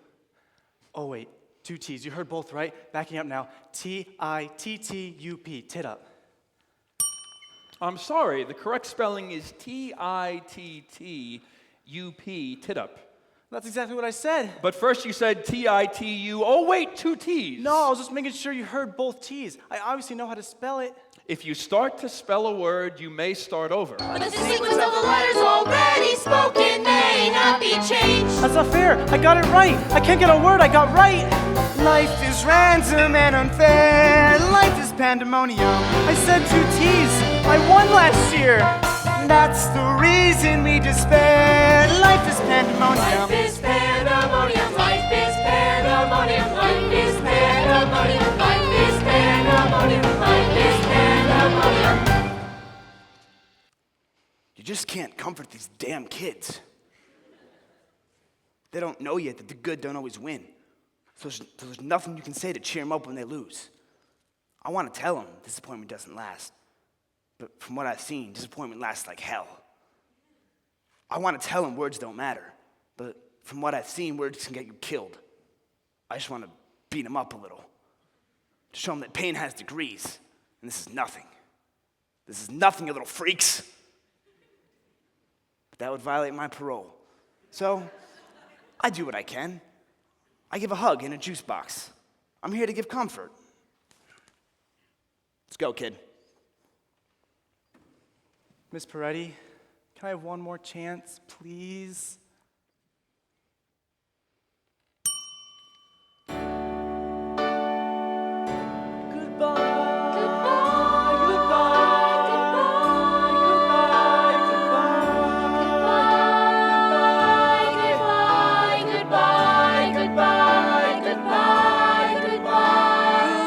Speaker 3: Oh, wait. 2 T's. You heard both right? Backing up now. T-I-T-T-U-P. Tit up.
Speaker 8: I'm sorry, the correct spelling is T-I-T-T-U-P, tit-up.
Speaker 3: That's exactly what I said.
Speaker 8: But first you said T-I-T-U, oh wait, 2 T's.
Speaker 3: No, I was just making sure you heard both T's. I obviously know how to spell it.
Speaker 8: If you start to spell a word, you may start over.
Speaker 4: But the sequence of the letters already spoken may not be changed.
Speaker 3: That's not fair. I got it right. I can't get a word I got right. Life is random and unfair. Life is pandemonium. I said 2 T's. I won last year. That's the reason we despair. Life is pandemonium.
Speaker 4: Life is pandemonium. Life is pandemonium. Life is pandemonium. Life is pandemonium. Life is pandemonium.
Speaker 3: You just can't comfort these damn kids. They don't know yet that the good don't always win. So there's nothing you can say to cheer them up when they lose. I want to tell them disappointment doesn't last. But from what I've seen, disappointment lasts like hell. I want to tell them words don't matter. But from what I've seen, words can get you killed. I just want to beat them up a little. To show them that pain has degrees. And this is nothing. This is nothing, you little freaks. But that would violate my parole. So, I do what I can. I give a hug in a juice box. I'm here to give comfort. Let's go, kid. Miss Peretti, can I have one more chance, please?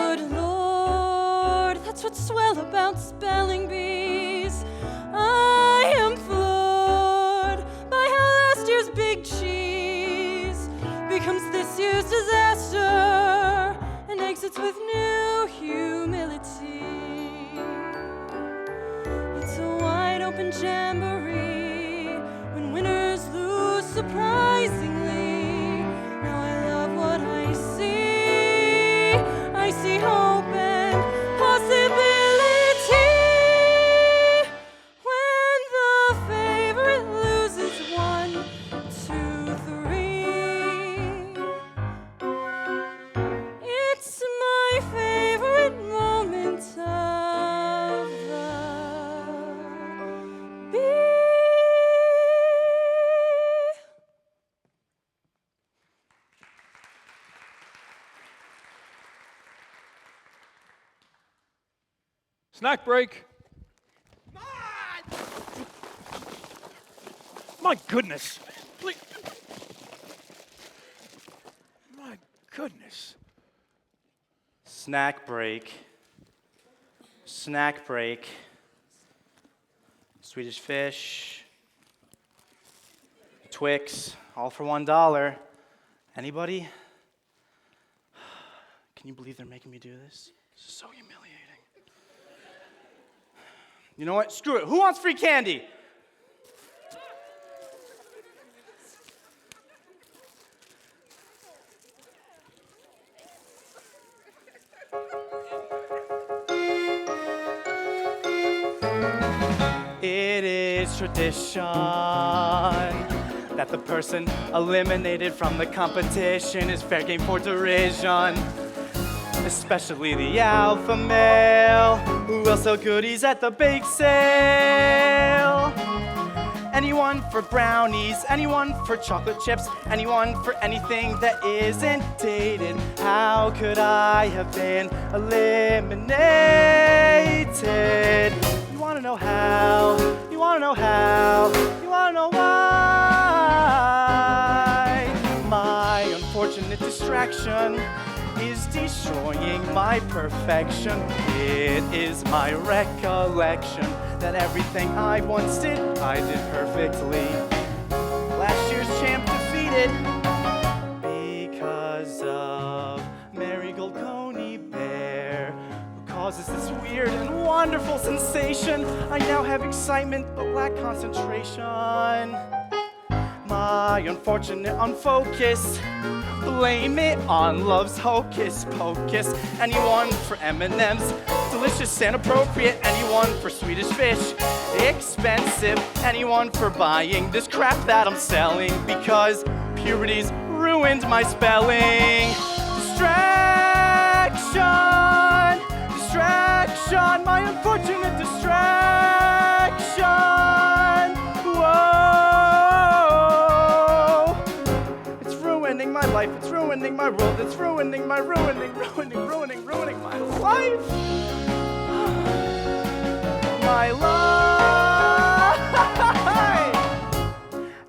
Speaker 2: Good Lord, that's what's swell about spelling bees. I am floored by how last year's big cheese becomes this year's disaster and exits with new humility. It's a wide open jamboree when winners lose surprisingly. Now I love what I see. I see hope and possibility. When the favorite loses 1, 2, 3, it's my favorite moment of the bee.
Speaker 8: Snack break. My goodness. Please. My goodness.
Speaker 3: Snack break. Snack break. Swedish fish. Twix, all for $1. Anybody? Can you believe they're making me do this? This is so humiliating. You know what? Screw it. Who wants free candy? It is tradition that the person eliminated from the competition is fair game for derision. Especially the alpha male who will sell goodies at the bake sale. Anyone for brownies, anyone for chocolate chips, anyone for anything that isn't dated. How could I have been eliminated? You wanna know how? You wanna know how? You wanna know why? My unfortunate distraction is destroying my perfection. It is my recollection that everything I once did, I did perfectly. Last year's champ defeated because of Marigold Coney Bear, who causes this weird and wonderful sensation. I now have excitement but lack concentration. My unfortunate unfocus, blame it on love's hocus pocus. Anyone for M&M's, delicious and appropriate. Anyone for Swedish fish, expensive. Anyone for buying this crap that I'm selling because puberty's ruined my spelling. Distraction, distraction, my unfortunate distraction. Whoa, it's ruining my life, it's ruining my world, it's ruining my ruining my life. My life.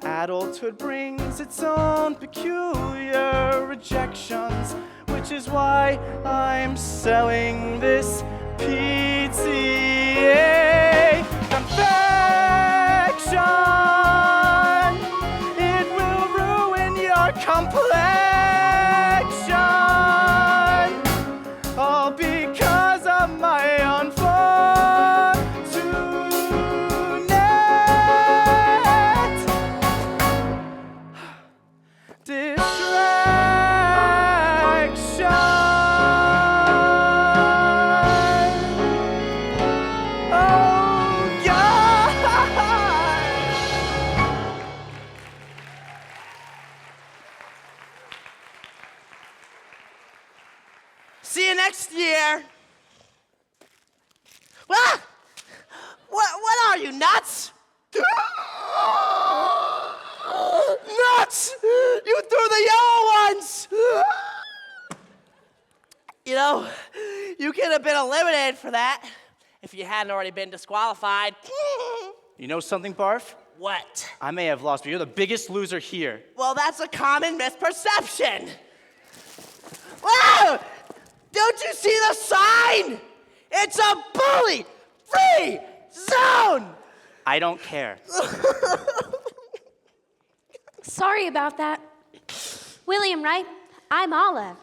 Speaker 3: Adulthood brings its own peculiar rejections, which is why I'm selling this PTA confection. It will ruin your complexion, all because of my unfortunate distraction. Oh God.
Speaker 6: you nuts?
Speaker 3: Nuts! You threw the yellow ones!
Speaker 6: You know, you could have been eliminated for that if you hadn't already been disqualified.
Speaker 3: You know something, Barf?
Speaker 6: What?
Speaker 3: I may have lost, but you're the biggest loser here.
Speaker 6: Well, that's a common misperception. Wow! Don't you see the sign? It's a bully-free zone!
Speaker 3: I don't care.
Speaker 9: Sorry about that. William, right? I'm Olive.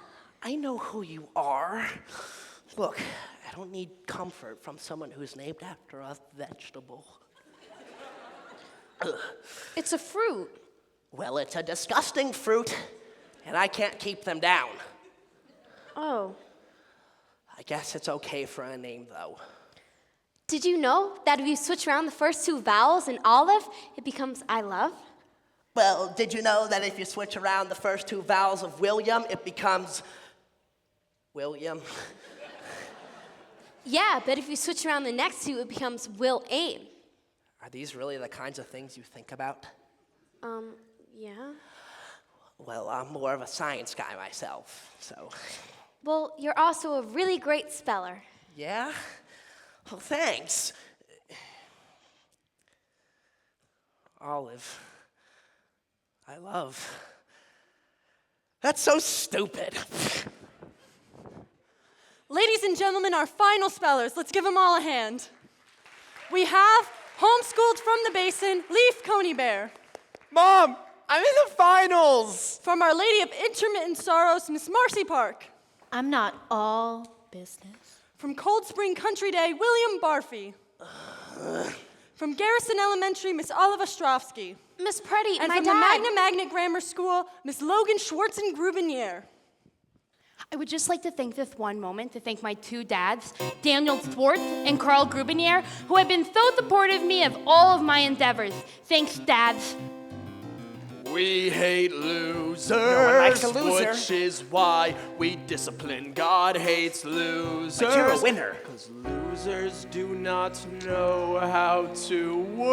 Speaker 6: I know who you are. Look, I don't need comfort from someone who's named after a vegetable.
Speaker 9: It's a fruit.
Speaker 6: Well, it's a disgusting fruit, and I can't keep them down.
Speaker 9: Oh.
Speaker 6: I guess it's okay for a name, though.
Speaker 9: Did you know that if you switch around the first two vowels in Olive, it becomes I love?
Speaker 6: Well, did you know that if you switch around the first two vowels of William, it becomes William?
Speaker 9: Yeah, but if you switch around the next two, it becomes Will Aim.
Speaker 6: Are these really the kinds of things you think about?
Speaker 9: Yeah.
Speaker 6: Well, I'm more of a science guy myself, so.
Speaker 9: Well, you're also a really great speller.
Speaker 6: Yeah? Well, thanks. Olive. I love. That's so stupid.
Speaker 2: Ladies and gentlemen, our final spellers. Let's give them all a hand. We have homeschooled from the basin, Leaf Coney Bear.
Speaker 5: Mom, I'm in the finals.
Speaker 2: From Our Lady of Intermittent Sorrows, Miss Marcy Park.
Speaker 1: I'm not all business.
Speaker 2: From Cold Spring Country Day, William Barfy. From Garrison Elementary, Miss Oliva Ostrovsky.
Speaker 9: Miss Preddy,
Speaker 2: And
Speaker 9: my
Speaker 2: from
Speaker 9: dad.
Speaker 2: the Magna Magnet Grammar School, Miss Logan Schwartzen-Grubinier.
Speaker 7: I would just like to take this one moment to thank my two dads, Daniel Swartz and Carl Grubinier, who have been so supportive of me of all of my endeavors. Thanks, dads.
Speaker 5: We hate losers,
Speaker 6: likes a loser.
Speaker 5: which is why we discipline. God hates losers.
Speaker 3: But you're a winner.
Speaker 5: Because losers do not know how to win.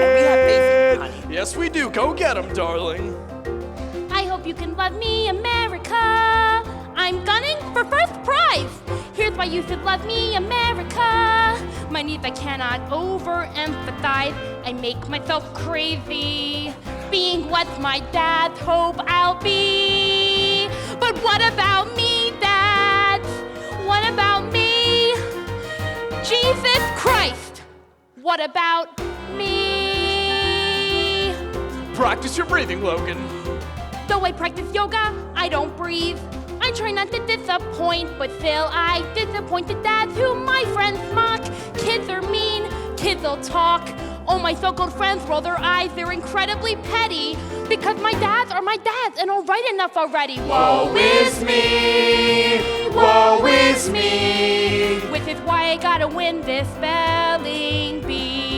Speaker 6: And we have faith in you, honey.
Speaker 5: Yes, we do. Go get them, darling.
Speaker 7: I hope you can love me, America. I'm gunning for first prize. Here's why you should love me, America. My needs I cannot overemphasize. I make myself crazy, being what my dads hope I'll be. But what about me, dads? What about me? Jesus Christ, what about me?
Speaker 5: Practice your breathing, Logan.
Speaker 7: Though I practice yoga, I don't breathe. I try not to disappoint, but still I disappoint the dads who my friends mock. Kids are mean, kids will talk. Oh, my so-called friends roll their eyes, they're incredibly petty. Because my dads are my dads and are right enough already. Woe is me, woe is me. Which is why I gotta win this spelling bee.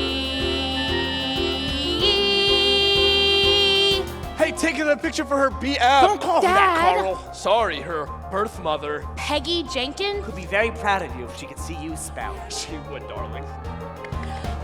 Speaker 5: Hey, taking a picture for her BF.
Speaker 3: Don't call me that,
Speaker 7: Dad.
Speaker 3: Carl.
Speaker 5: Sorry, her birth mother.
Speaker 7: Peggy Jenkins?
Speaker 3: Would be very proud of you if she could see you spell.
Speaker 5: She would, darling.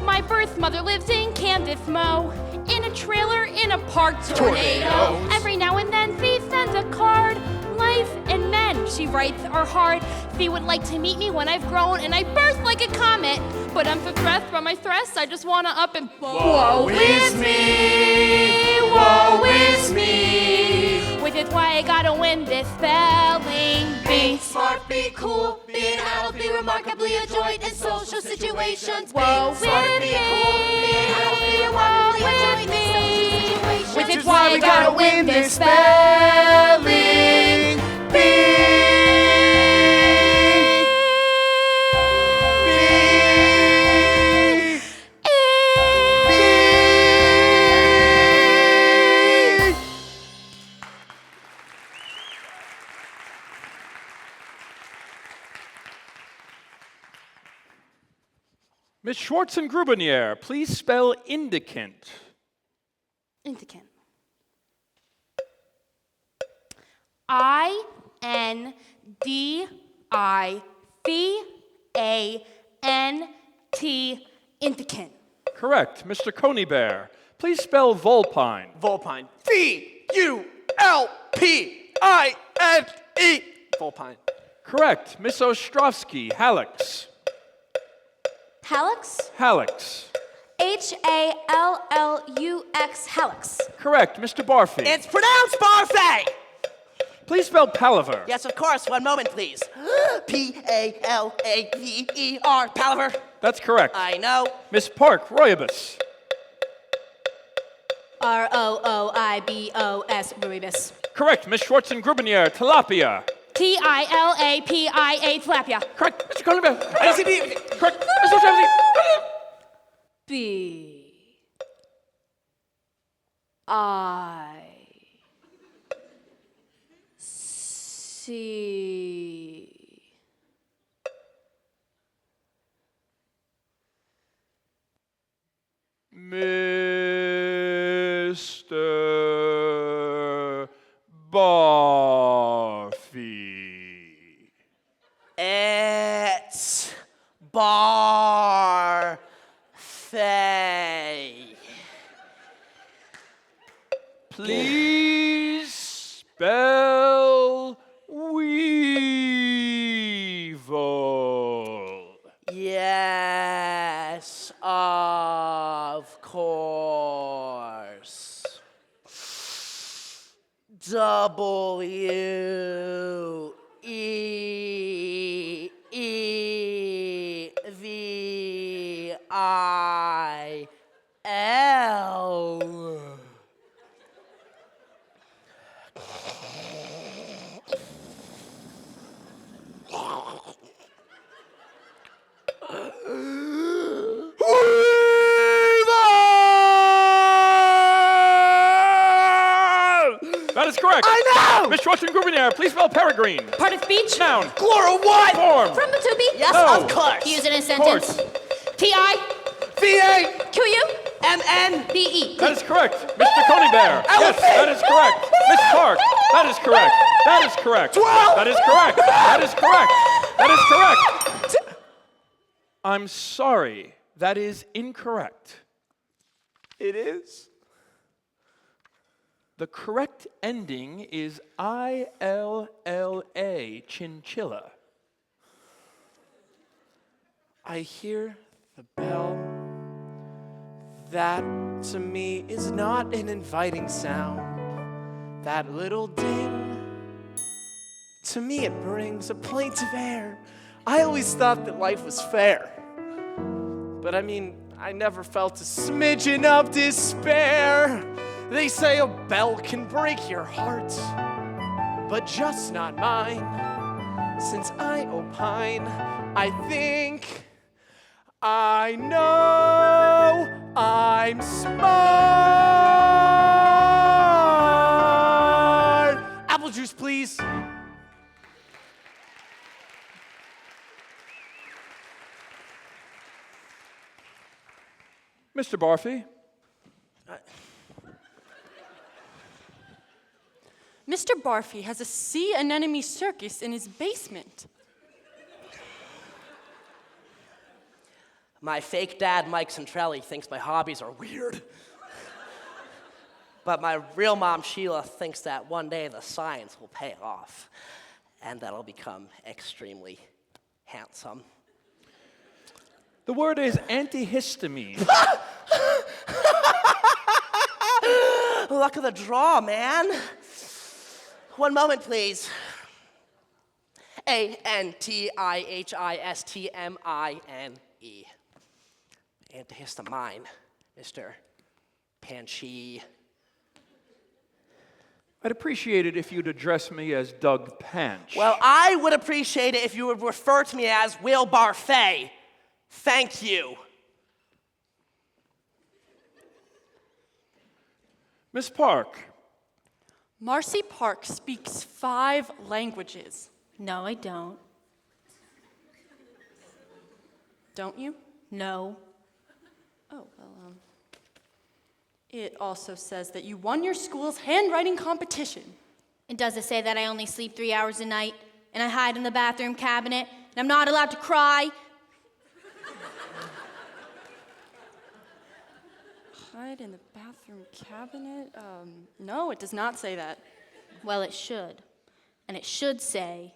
Speaker 7: My birth mother lives in Kansas, Mo, in a trailer in a park tornado.
Speaker 5: Tornadoes.
Speaker 7: Every now and then she sends a card. Life and men, she writes, are hard. She would like to meet me when I've grown and I burst like a comet. But I'm so stressed by my stress, I just wanna up and woe is me, woe is me. Which is why I gotta win this spelling bee.
Speaker 4: Smart, be cool, be an adult, be remarkably adroit in social situations.
Speaker 7: Woe is me, woe is me. Which is why I gotta win this spelling bee.
Speaker 8: Miss Schwartzen-Grubinier, please spell indicant.
Speaker 7: Indicant. I-N-D-I-C-A-N-T
Speaker 1: Inthicant.
Speaker 8: Correct. Mr. Coney Bear, please spell vulpine.
Speaker 5: Vulpine. V-U-L-P-I-N-E. Vulpine.
Speaker 8: Correct. Miss Ostrovsky, hallux.
Speaker 9: Hallux?
Speaker 8: Hallux.
Speaker 9: Hallux. Hallux.
Speaker 8: Correct. Mr. Barfy.
Speaker 6: It's pronounced Barfay!
Speaker 8: Please spell palaver.
Speaker 6: Yes, of course. One moment, please. P-A-L-A-V-E-R. Palaver.
Speaker 8: That's correct.
Speaker 6: I know.
Speaker 8: Miss Park, royibus.
Speaker 1: R-O-O-I-B-O-S, Ruibus.
Speaker 8: Correct. Miss Schwartzengrubener, tilapia.
Speaker 7: Tilapia.
Speaker 8: Correct. Mr. Coney Bear.
Speaker 6: ICB.
Speaker 8: Correct. Miss Ostrovsky.
Speaker 1: B. I. C.
Speaker 8: Mr. Barfy.
Speaker 6: It's Barfay.
Speaker 8: Please spell weevil.
Speaker 6: Yes, of course. W-E-E-V-I-L.
Speaker 8: That is correct.
Speaker 6: I know!
Speaker 8: Miss Schwartzengrubener, please spell peregrine.
Speaker 7: Part of speech?
Speaker 8: Noun.
Speaker 6: Chloral what?
Speaker 8: Form.
Speaker 7: From the to be?
Speaker 6: Yes,
Speaker 8: No.
Speaker 6: of course.
Speaker 1: Use it in a
Speaker 8: Of
Speaker 1: sentence.
Speaker 8: course.
Speaker 7: T-I.
Speaker 6: V-A-M-N.
Speaker 7: B-E.
Speaker 8: That is correct. Mr. Coney Bear. Yes, that is correct. Miss Park. That is correct. That is correct.
Speaker 6: 12.
Speaker 8: That is correct. That is correct. That is correct. I'm sorry. That is incorrect.
Speaker 5: It is.
Speaker 8: The correct ending is I-L-L-A, chinchilla.
Speaker 5: I hear the bell. That to me is not an inviting sound. That little ding, to me it brings a plaintive air. I always thought that life was fair. But I mean, I never felt a smidgen of despair. They say a bell can break your heart, but just not mine. Since I opine, I think I know I'm smart. Apple juice, please.
Speaker 8: Mr. Barfy.
Speaker 2: Mr. Barfy has a sea anemone circus in his basement.
Speaker 6: My fake dad, Mike Centrelli, thinks my hobbies are weird. But my real mom, Sheila, thinks that one day the science will pay off and that I'll become extremely handsome.
Speaker 8: The word is antihistamine.
Speaker 6: Luck of the draw, man. One moment, please. A-N-T-I-H-I-S-T-M-I-N-E. Antihistamine, Mr. Panchi.
Speaker 8: I'd appreciate it if you'd address me as Doug Panch.
Speaker 6: Well, I would appreciate it if you would refer to me as Will Barfay. Thank you.
Speaker 8: Miss Park.
Speaker 2: Marcy Park speaks 5 languages.
Speaker 1: No, I don't.
Speaker 2: Don't you?
Speaker 1: No.
Speaker 2: Oh, well, it also says that you won your school's handwriting competition.
Speaker 1: And does it say that I only sleep 3 hours a night, and I hide in the bathroom cabinet, and I'm not allowed to cry?
Speaker 2: Hide in the bathroom cabinet? No, it does not say that.
Speaker 1: Well, it should. And it should say,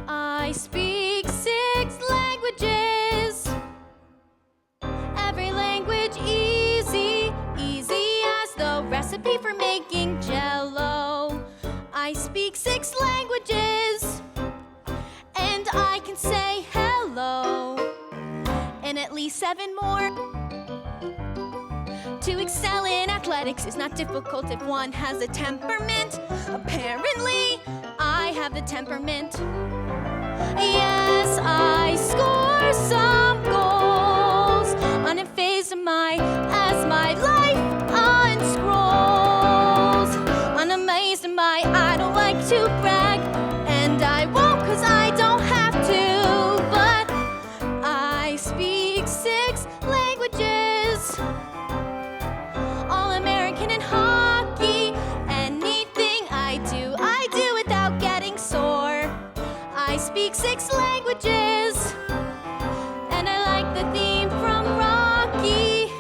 Speaker 1: I speak 6 languages. Every language easy, easy as the recipe for making Jell-O. I speak 6 languages, and I can say hello, and at least 7 more. To excel in athletics is not difficult if one has a temperament. Apparently, I have the temperament. Yes, I score some goals, unfazed as my life unscrolls. Unamazed I don't like to brag, and I won't 'cause I don't have to. But I speak 6 languages. All-American in hockey. Anything I do without getting sore. I speak 6 languages, and I like the theme from Rocky,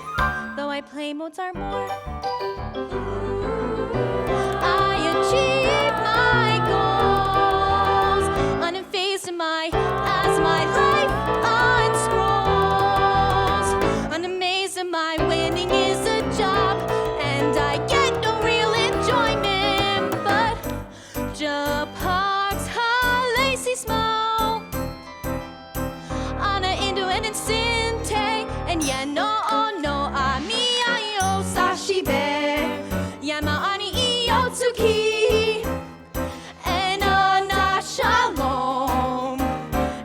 Speaker 1: though I play Mozart more. I achieve my goals, unfazed as my life unscrolls. Unamazed my winning is a job, and I get no real enjoyment. But Japarks Halasi Smo, Ana Indo and Sinte, and no Ami Ayo Sashibe, Yama Ani Iyo Tsuki, and Ana Shalom,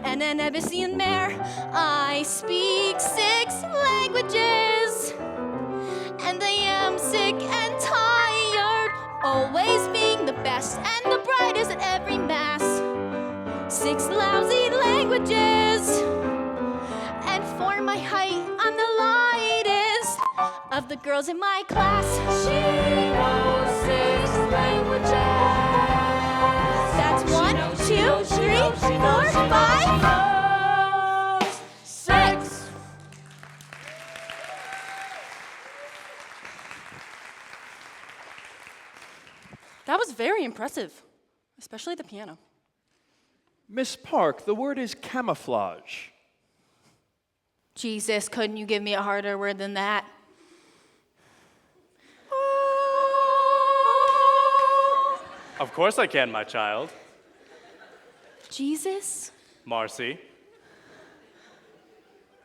Speaker 1: and an Abyssinian mare. I speak 6 languages, and I am sick and tired, always being the best and the brightest at every mass. 6 lousy languages, and for my height, I'm the lightest of the girls in my class. She knows 6 languages. That's 1, 2, 3, 4, 5, 6.
Speaker 2: That was very impressive, especially the piano.
Speaker 8: Miss Park, the word is camouflage.
Speaker 1: Jesus, couldn't you give me a harder word than that?
Speaker 5: Of course I can, my child.
Speaker 1: Jesus?
Speaker 5: Marcy.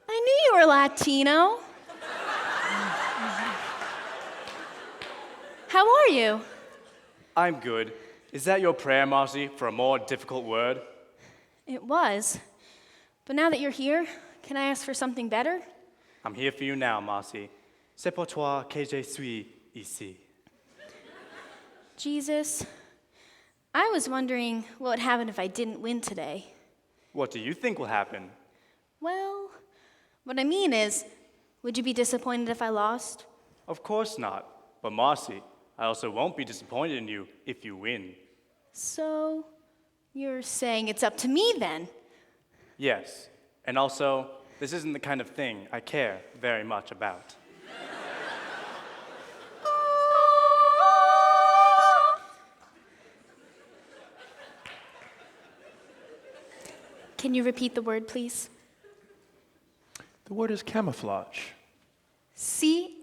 Speaker 1: I knew you were Latino. How are you?
Speaker 5: I'm good. Is that your prayer, Marcy, for a more difficult word?
Speaker 1: It was. But now that you're here, can I ask for something better?
Speaker 5: I'm here for you now, Marcy. C'est pour toi que je suis ici.
Speaker 1: Jesus, I was wondering what would happen if I didn't win today.
Speaker 5: What do you think will happen?
Speaker 1: Well, what I mean is, would you be disappointed if I lost?
Speaker 5: Of course not. But Marcy, I also won't be disappointed in you if you win.
Speaker 1: So, you're saying it's up to me then?
Speaker 5: Yes. And also, this isn't the kind of thing I care very much about.
Speaker 1: Can you repeat the word, please?
Speaker 8: The word is camouflage.
Speaker 1: Camouflage.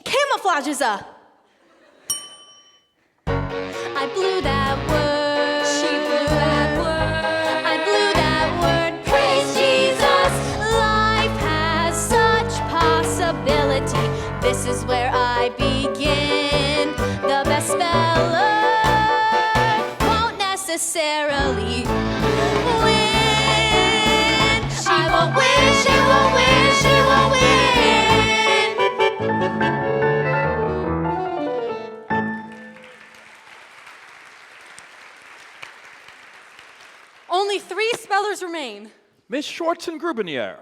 Speaker 1: Camouflage is a. I blew that word. She blew that word. I blew that word. Praise Jesus. Life has such possibility. This is where I begin. The best speller won't necessarily win. She won't win. She won't win. She won't win.
Speaker 2: Only 3 spellers remain.
Speaker 8: Miss Schwartz and Grubinier.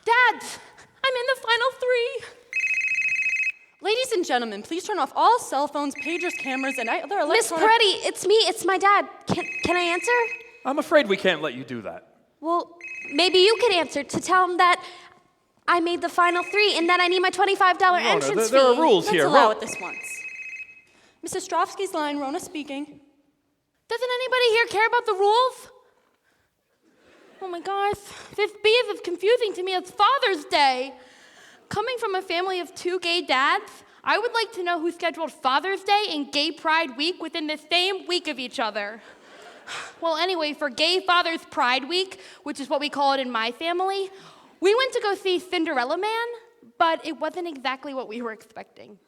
Speaker 2: Dad, I'm in the final 3. Ladies and gentlemen, please turn off all cell phones, pagers, cameras, and other
Speaker 9: Miss
Speaker 2: electronic...
Speaker 9: Peretti, it's me. It's my dad. Can I answer?
Speaker 8: I'm afraid we can't let you do that.
Speaker 9: Well, maybe you could answer to tell him that I made the final 3 and that I need my $25 entrance fee.
Speaker 8: There are rules
Speaker 2: Let's
Speaker 8: here.
Speaker 2: allow it this once. Mrs. Ostrovsky's line, Rona speaking.
Speaker 7: Doesn't anybody here care about the rules? Oh my gosh, this B is as confusing to me as Father's Day. Coming from a family of 2 gay dads, I would like to know who scheduled Father's Day and Gay Pride Week within the same week of each other. Well, anyway, for Gay Father's Pride Week, which is what we call it in my family, we went to go see Cinderella Man, but it wasn't exactly what we were expecting.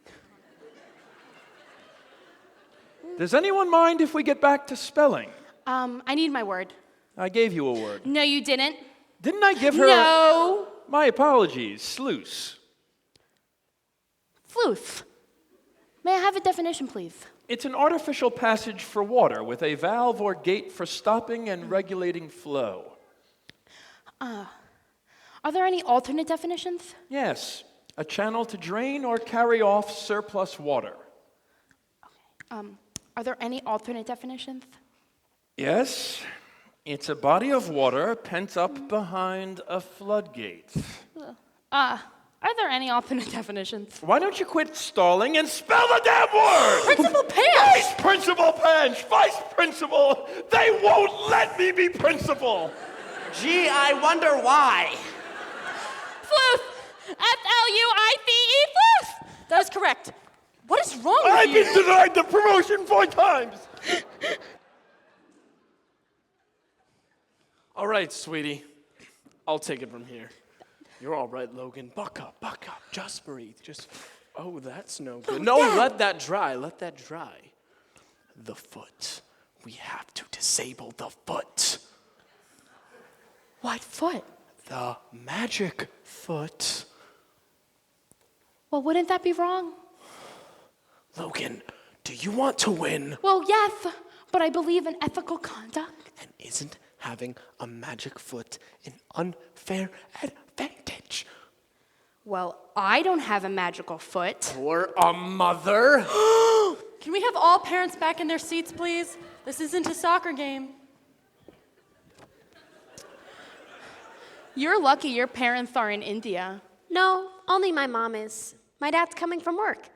Speaker 8: Does anyone mind if we get back to spelling?
Speaker 7: I need my word.
Speaker 8: I gave you a word.
Speaker 7: No, you didn't.
Speaker 8: Didn't I give her?
Speaker 7: No.
Speaker 8: My apologies. Sluice.
Speaker 7: Sluice. May I have a definition, please?
Speaker 8: It's an artificial passage for water with a valve or gate for stopping and regulating flow.
Speaker 7: Are there any alternate definitions?
Speaker 8: Yes, a channel to drain or carry off surplus water.
Speaker 7: Are there any alternate definitions?
Speaker 8: Yes, it's a body of water pent up behind a floodgate.
Speaker 7: Are there any alternate definitions?
Speaker 8: Why don't you quit stalling and spell the damn word?
Speaker 7: Principal Pants!
Speaker 8: Vice Principal Pinch! Vice Principal! They won't let me be principal!
Speaker 6: Gee, I wonder why.
Speaker 7: Floof! F-L-U-I-C-E, floof!
Speaker 2: That is correct. What is wrong with
Speaker 8: I've
Speaker 2: you?
Speaker 8: been denied the promotion 4 times!
Speaker 5: All right, sweetie. I'll take it from here. You're all right, Logan. Buck up. Just breathe. Oh, that's no good. No, let that dry. The foot. We have to disable the foot.
Speaker 7: What foot?
Speaker 5: The magic foot.
Speaker 7: Well, wouldn't that be wrong?
Speaker 5: Logan, do you want to win?
Speaker 7: Well, yes, but I believe in ethical conduct.
Speaker 5: And isn't having a magic foot an unfair advantage?
Speaker 7: Well, I don't have a magical foot.
Speaker 5: Or a mother?
Speaker 2: Can we have all parents back in their seats, please? This isn't a soccer game.
Speaker 7: You're lucky your parents are in India.
Speaker 9: No, only my mom is. My dad's coming from work.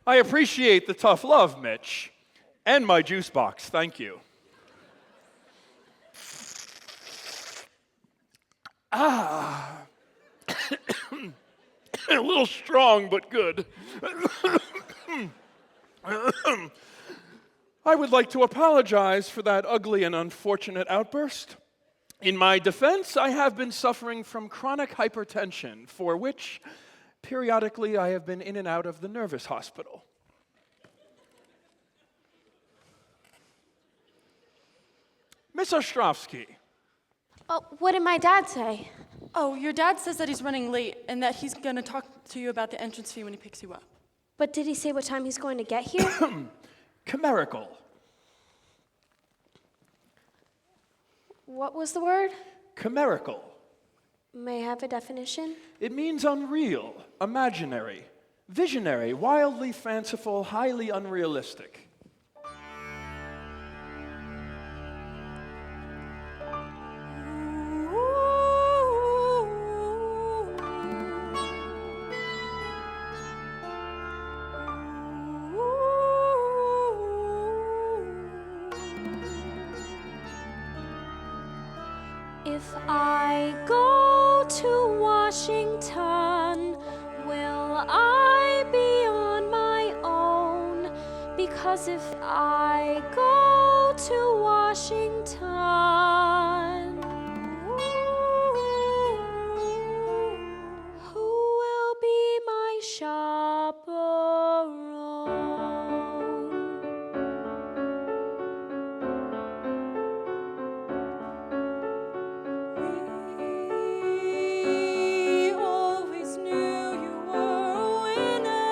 Speaker 8: I appreciate the tough love, Mitch. And my juice box, thank you. A little strong, but good. I would like to apologize for that ugly and unfortunate outburst. In my defense, I have been suffering from chronic hypertension, for which periodically I have been in and out of the nervous hospital. Miss Ostrovsky,
Speaker 9: Oh, what did my dad say?
Speaker 2: Oh, your dad says that he's running late and that he's going to talk to you about the entrance fee when he picks you up.
Speaker 9: But did he say what time he's going to get here?
Speaker 8: chimerical.
Speaker 9: What was the word?
Speaker 8: Chimerical.
Speaker 9: May I have a definition?
Speaker 8: It means unreal, imaginary, visionary, wildly fanciful, highly unrealistic.
Speaker 9: If I go to Washington, will I be on my own? Because if I go to Washington, who will be my chaperone?
Speaker 2: We always knew you were a winner.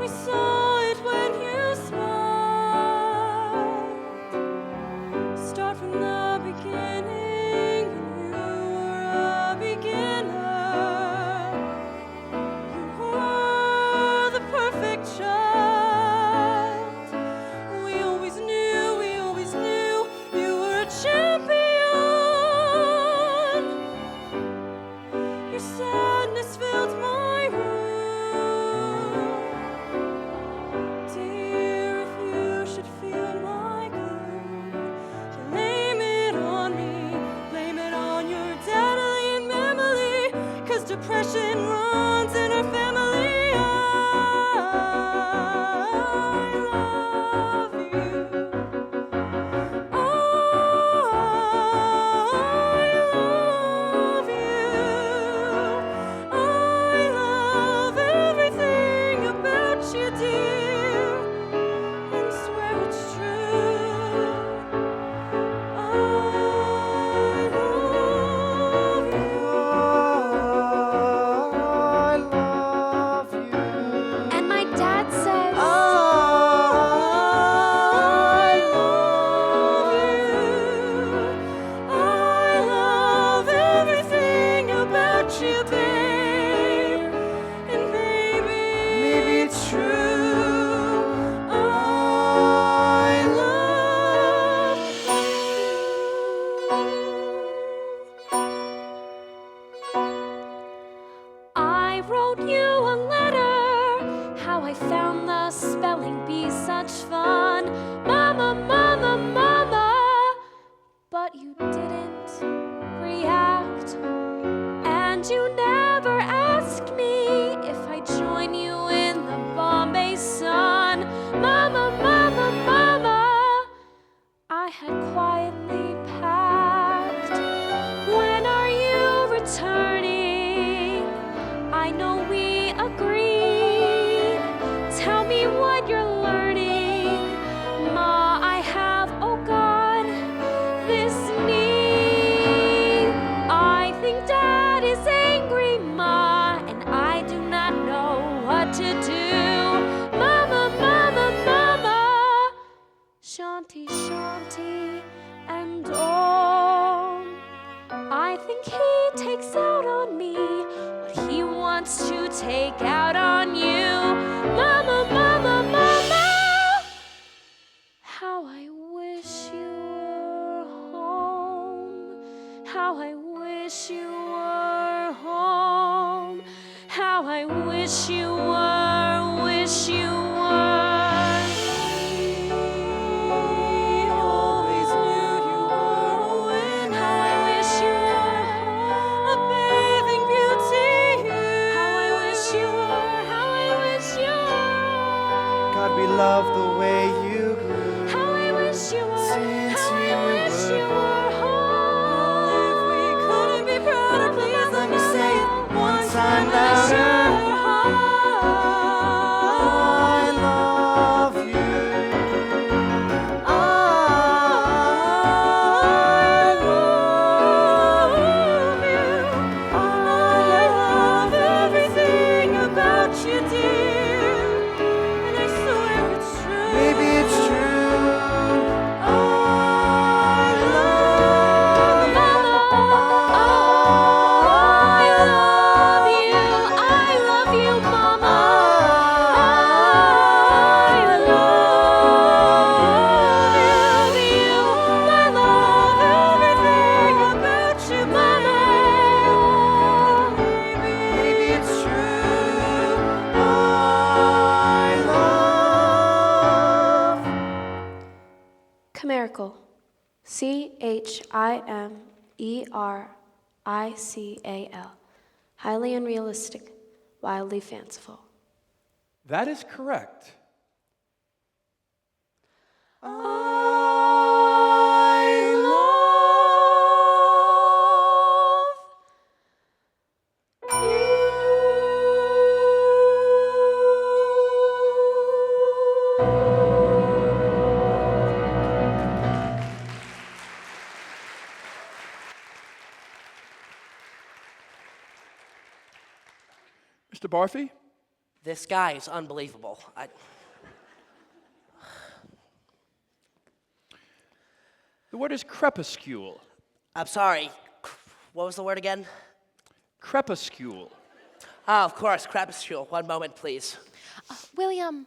Speaker 2: We saw it when you smiled. Start from the
Speaker 9: much fun. Mama, mama, mama, but you didn't react. And you never asked me if I'd join you in the Bombay sun. Mama, mama, mama, I had quietly packed. When are you returning? I know we agreed. Tell me what you're learning. Ma, I have, oh God, this need. I think Dad is angry, Ma, and I do not know what to do. Mama, mama, mama, Shanti, Shanti, and oh, I think he takes out on me what he wants to take out on you. Mama, mama, mama, how I wish you were home. How I wish you were home. How I wish you were, wish you were. We always knew you were a winner. How I wish you were home. A bathing beauty. How I wish you were, how I wish you were.
Speaker 3: God, we love the way you grew.
Speaker 9: How I wish you were,
Speaker 3: Since
Speaker 9: how I
Speaker 3: you
Speaker 9: wish
Speaker 3: were
Speaker 9: you were home. If we couldn't be prouder, please let me say it one time louder.
Speaker 3: I love you. I love you.
Speaker 2: I love everything about you, dear. And I swear it's true.
Speaker 3: Maybe it's true. I love you.
Speaker 9: I love you, Mama. I love you. I love everything about you, Mama.
Speaker 3: Maybe it's true. I love.
Speaker 9: Chimerical. Chimerical. Highly unrealistic, wildly fanciful.
Speaker 8: That is correct.
Speaker 3: I love
Speaker 8: Mr. Barfi?
Speaker 6: This guy is unbelievable.
Speaker 8: The word is crepuscule.
Speaker 6: I'm sorry. What was the word again?
Speaker 8: Crepuscule.
Speaker 6: Oh, of course, crepuscule. One moment, please.
Speaker 7: William.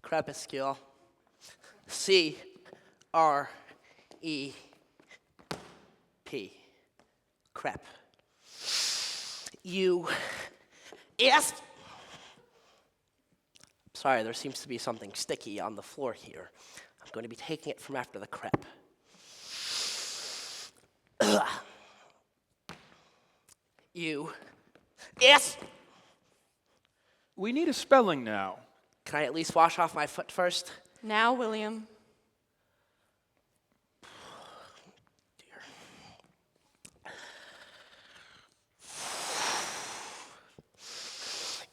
Speaker 6: Crepuscule. C-R-E-P. Crep. You. Yes. Sorry, there seems to be something sticky on the floor here. I'm going to be taking it from after the crep. You. Yes.
Speaker 8: We need a spelling now.
Speaker 6: Can I at least wash off my foot first?
Speaker 2: Now, William.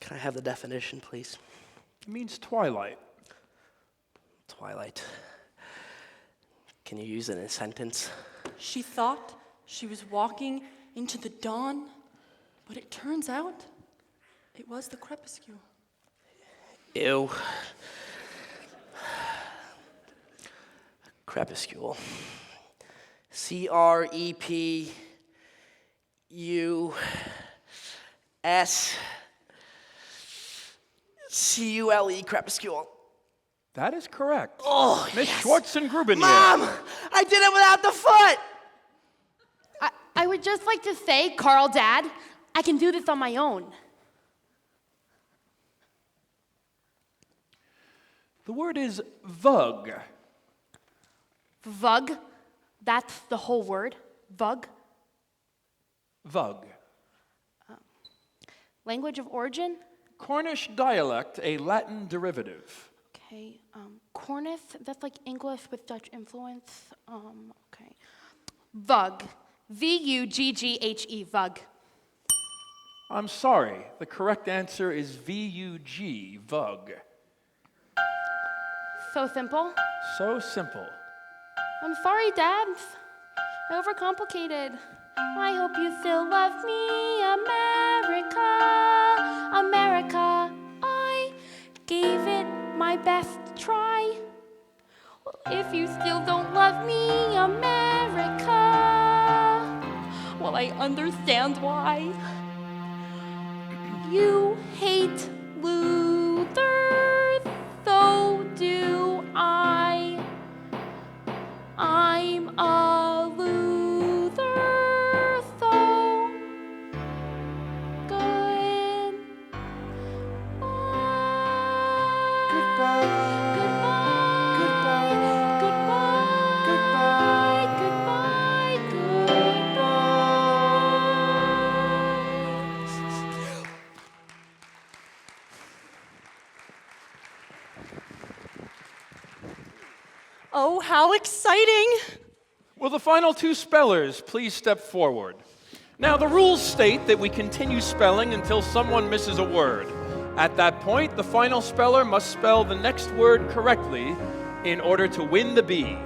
Speaker 6: Can I have the definition, please?
Speaker 8: It means twilight.
Speaker 6: Twilight. Can you use it in a sentence?
Speaker 2: She thought she was walking into the dawn, but it turns out it was the crepuscule.
Speaker 6: Ew. Crepuscule. C-R-E-P-U-S-C-U-L-E, crepuscule.
Speaker 8: That is correct.
Speaker 6: Oh,
Speaker 8: Miss
Speaker 6: yes.
Speaker 8: Schwartzengruben.
Speaker 6: Mom! I did it without the foot!
Speaker 7: I would just like to say, Carl, Dad, I can do this on my own.
Speaker 8: The word is vug.
Speaker 7: Vug? That's the whole word? Vug?
Speaker 8: Vug.
Speaker 7: Language of origin?
Speaker 8: Cornish dialect, a Latin derivative.
Speaker 7: Okay. Cornish, that's like English with Dutch influence. Okay. Vug. V-U-G-G-H-E, vug.
Speaker 8: I'm sorry. The correct answer is V-U-G, vug.
Speaker 7: So simple.
Speaker 8: So simple.
Speaker 7: I'm sorry, Dad. I overcomplicated. I hope you still love me, America. America, I gave it my best try. Well, if you still don't love me, America, well, I understand why. You hate Luther, so do I. I'm a loser, so good.
Speaker 3: Goodbye.
Speaker 7: Goodbye.
Speaker 3: Goodbye.
Speaker 7: Goodbye. Goodbye. Goodbye.
Speaker 2: Oh, how exciting!
Speaker 8: Will the final two spellers please step forward? Now, the rules state that we continue spelling until someone misses a word. At that point, the final speller must spell the next word correctly in order to win the bee.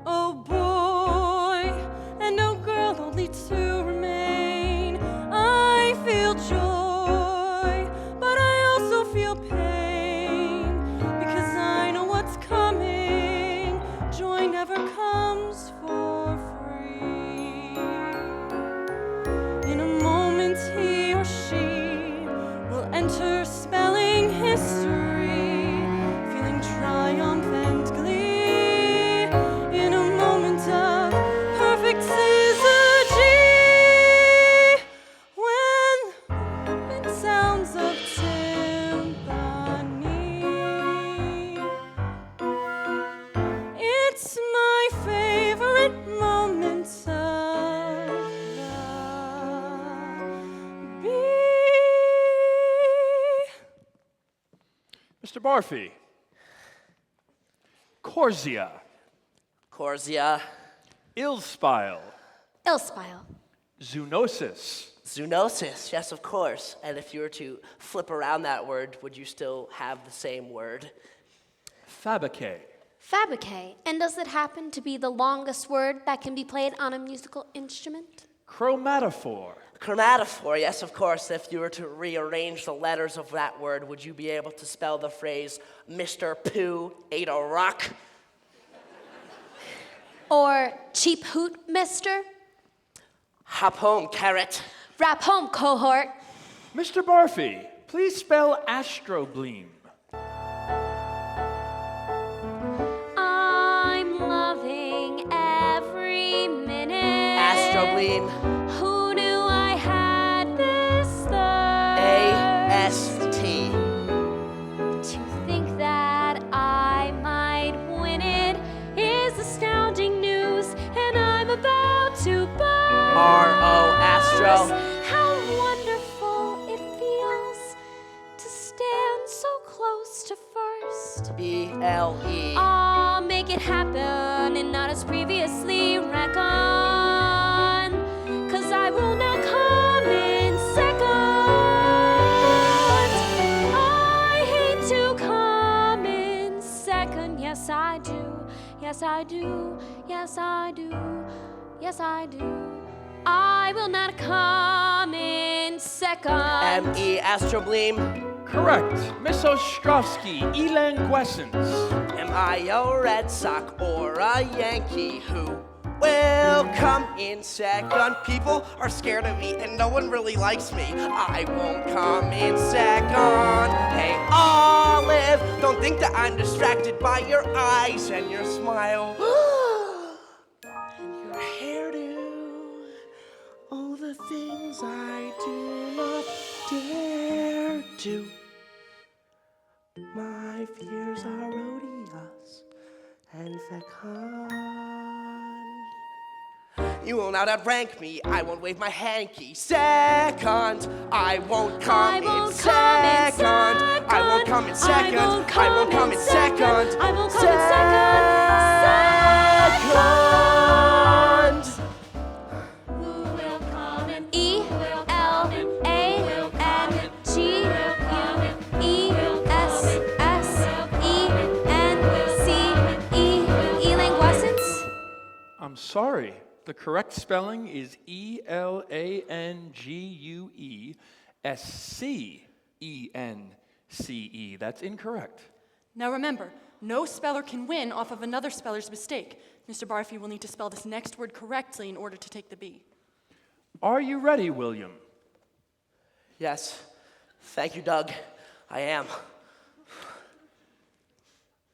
Speaker 2: Oh boy, and no girl, only two remain. I feel joy, but I also feel pain, because I know what's coming. Joy never comes for free. In a moment, he or she will enter spelling history, feeling triumph and glee. In a moment of perfect syzygy, when it sounds of timpani. It's my favorite moment of the bee.
Speaker 8: Mr. Barfi. Corsia.
Speaker 6: Corsia.
Speaker 8: Ilspile.
Speaker 9: Ilspile.
Speaker 8: Zoonosis.
Speaker 6: Zoonosis, yes, of course. And if you were to flip around that word, would you still have the same word?
Speaker 8: Fabrique.
Speaker 9: Fabrique. And does it happen to be the longest word that can be played on a musical instrument?
Speaker 8: Chromatophore.
Speaker 6: Chromatophore, yes, of course. If you were to rearrange the letters of that word, would you be able to spell the phrase, Mr. Pooh ate a rock?
Speaker 9: Or cheap hoot, mister?
Speaker 6: Hop home, carrot.
Speaker 9: Rap home, cohort.
Speaker 8: Mr. Barfi, please spell astrobleem.
Speaker 9: I'm loving every minute.
Speaker 6: Astrobleem.
Speaker 9: Who knew I had this thirst?
Speaker 6: A-S-T.
Speaker 9: To think that I might win it is astounding news, and I'm about to burst.
Speaker 6: R-O, Astro.
Speaker 9: How wonderful it feels to stand so close to first.
Speaker 6: B-L-E.
Speaker 9: I'll make it happen and not as previously reckoned, 'cause I will not come in second. I hate to come in second. Yes, I do. Yes, I do. Yes, I do. Yes, I do. I will not come in second.
Speaker 6: M-E, Astrobleem.
Speaker 8: Correct. Miss Ostrovsky, elanguescence.
Speaker 6: Am I a Red Sox or a Yankee? Who will come in second? People are scared of me and no one really likes me. I won't come in second. Hey, Olive, don't think that I'm distracted by your eyes and your smile. And your hair. things I do not dare do. My fears are odious and fecund. You will not outrank me, I won't wave my hanky. Second, I won't come in second. I won't come in second. I won't come in second.
Speaker 9: I won't come in second.
Speaker 1: Who will come in?
Speaker 9: Elanguescence?
Speaker 8: I'm sorry. The correct spelling is Elanguescence. That's incorrect.
Speaker 2: Now remember, no speller can win off of another speller's mistake. Mr. Barfy will need to spell this next word correctly in order to take the B.
Speaker 8: Are you ready, William?
Speaker 6: Yes. Thank you, Doug. I am.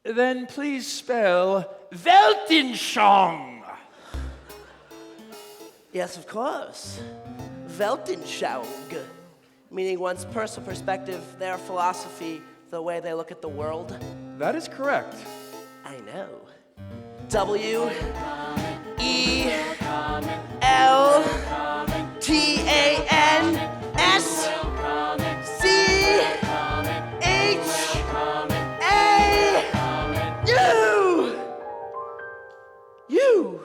Speaker 8: Then please spell Weltanschauung.
Speaker 6: Yes, of course. Weltanschauung, meaning one's personal perspective, their philosophy, the way they look at the world.
Speaker 8: That is correct.
Speaker 6: I know. WELTANSCHAU. You.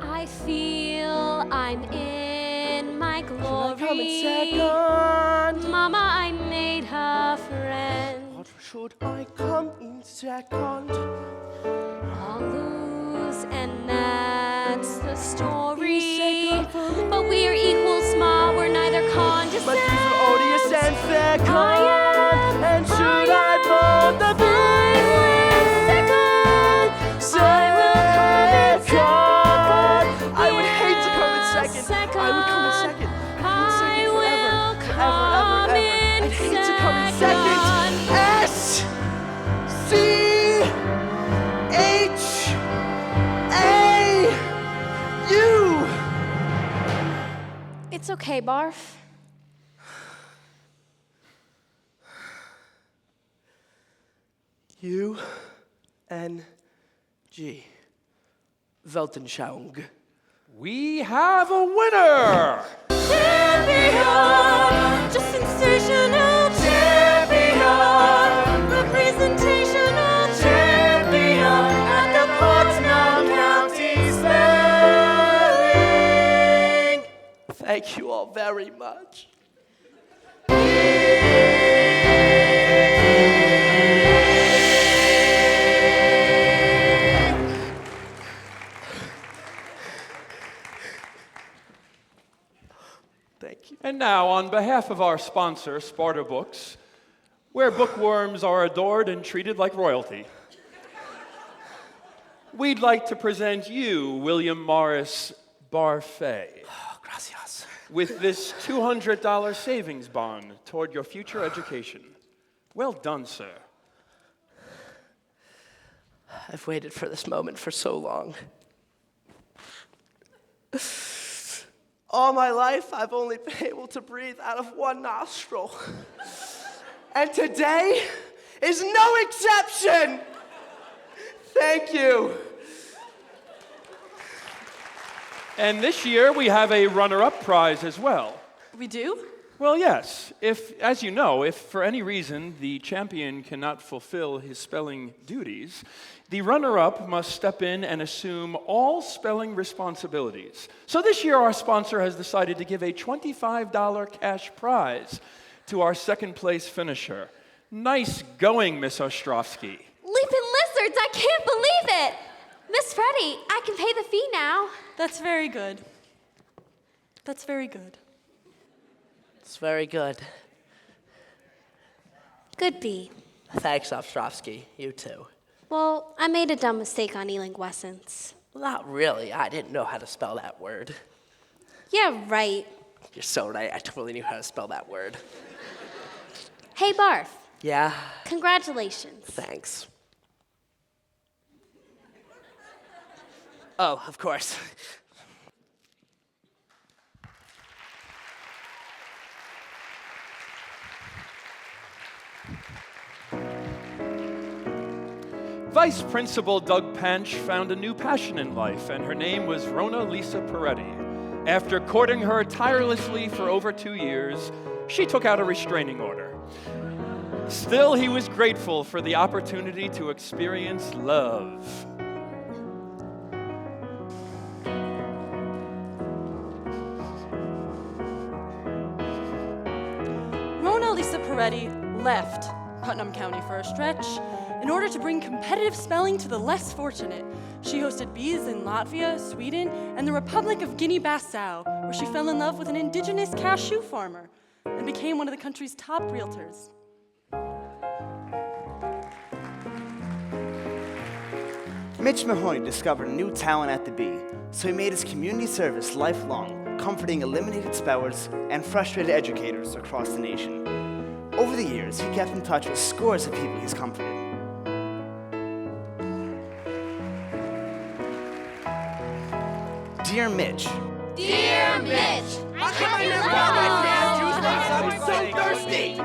Speaker 9: I feel I'm in my glory.
Speaker 6: Come in second.
Speaker 9: Mama, I made her friend.
Speaker 6: What should I come in second?
Speaker 9: I'll lose, and that's the story.
Speaker 6: Second for me.
Speaker 9: But we are equals, Ma. We're neither condescend.
Speaker 6: But these are odious and fecund.
Speaker 9: I am.
Speaker 6: And should I both the be? I would hate to come in second. I would come in second. I'd hate to come in second. SCHAU.
Speaker 9: It's okay, Barf.
Speaker 6: UNG. Weltanschauung.
Speaker 8: We have a winner!
Speaker 2: Champion! Just sensational champion! Representational champion!
Speaker 6: At the Putnam County Spelling! Thank you all very much. Thank you.
Speaker 8: And now, on behalf of our sponsor, Sparta Books, where bookworms are adored and treated like royalty, we'd like to present you, William Morris Barfay,
Speaker 6: Gracias.
Speaker 8: with this $200 savings bond toward your future education. Well done, sir.
Speaker 6: I've waited for this moment for so long. All my life, I've only been able to breathe out of one nostril. And today is no exception. Thank you.
Speaker 8: And this year, we have a runner-up prize as well.
Speaker 2: We do?
Speaker 8: Well, yes. As you know, if for any reason the champion cannot fulfill his spelling duties, the runner-up must step in and assume all spelling responsibilities. So this year, our sponsor has decided to give a $25 cash prize to our second-place finisher. Nice going, Miss Ostrovsky.
Speaker 9: Leaping lizards, I can't believe it! Miss Freddie, I can pay the fee now.
Speaker 2: That's very good. That's very good.
Speaker 6: It's very good.
Speaker 9: Good B.
Speaker 6: Thanks, Ostrovsky. You too.
Speaker 9: Well, I made a dumb mistake on elinguescence.
Speaker 6: Well, not really. I didn't know how to spell that word.
Speaker 9: Yeah, right.
Speaker 6: You're so right. I totally knew how to spell that word.
Speaker 9: Hey, Barf.
Speaker 6: Yeah?
Speaker 9: Congratulations.
Speaker 6: Thanks. Oh, of course.
Speaker 8: Vice Principal Doug Panch found a new passion in life, and her name was Rona Lisa Peretti. After courting her tirelessly for over 2 years, she took out a restraining order. Still, he was grateful for the opportunity to experience love.
Speaker 2: Rona Lisa Peretti left Putnam County for a stretch in order to bring competitive spelling to the less fortunate. She hosted bees in Latvia, Sweden, and the Republic of Guinea-Bissau, where she fell in love with an indigenous cashew farmer and became one of the country's top realtors.
Speaker 3: Mitch Mahoney discovered a new talent at the Bee, so he made his community service lifelong, comforting eliminated spellers and frustrated educators across the nation. Over the years, he kept in touch with scores of people he's comforted. Dear Mitch,
Speaker 1: Dear Mitch,
Speaker 3: I'm so thirsty!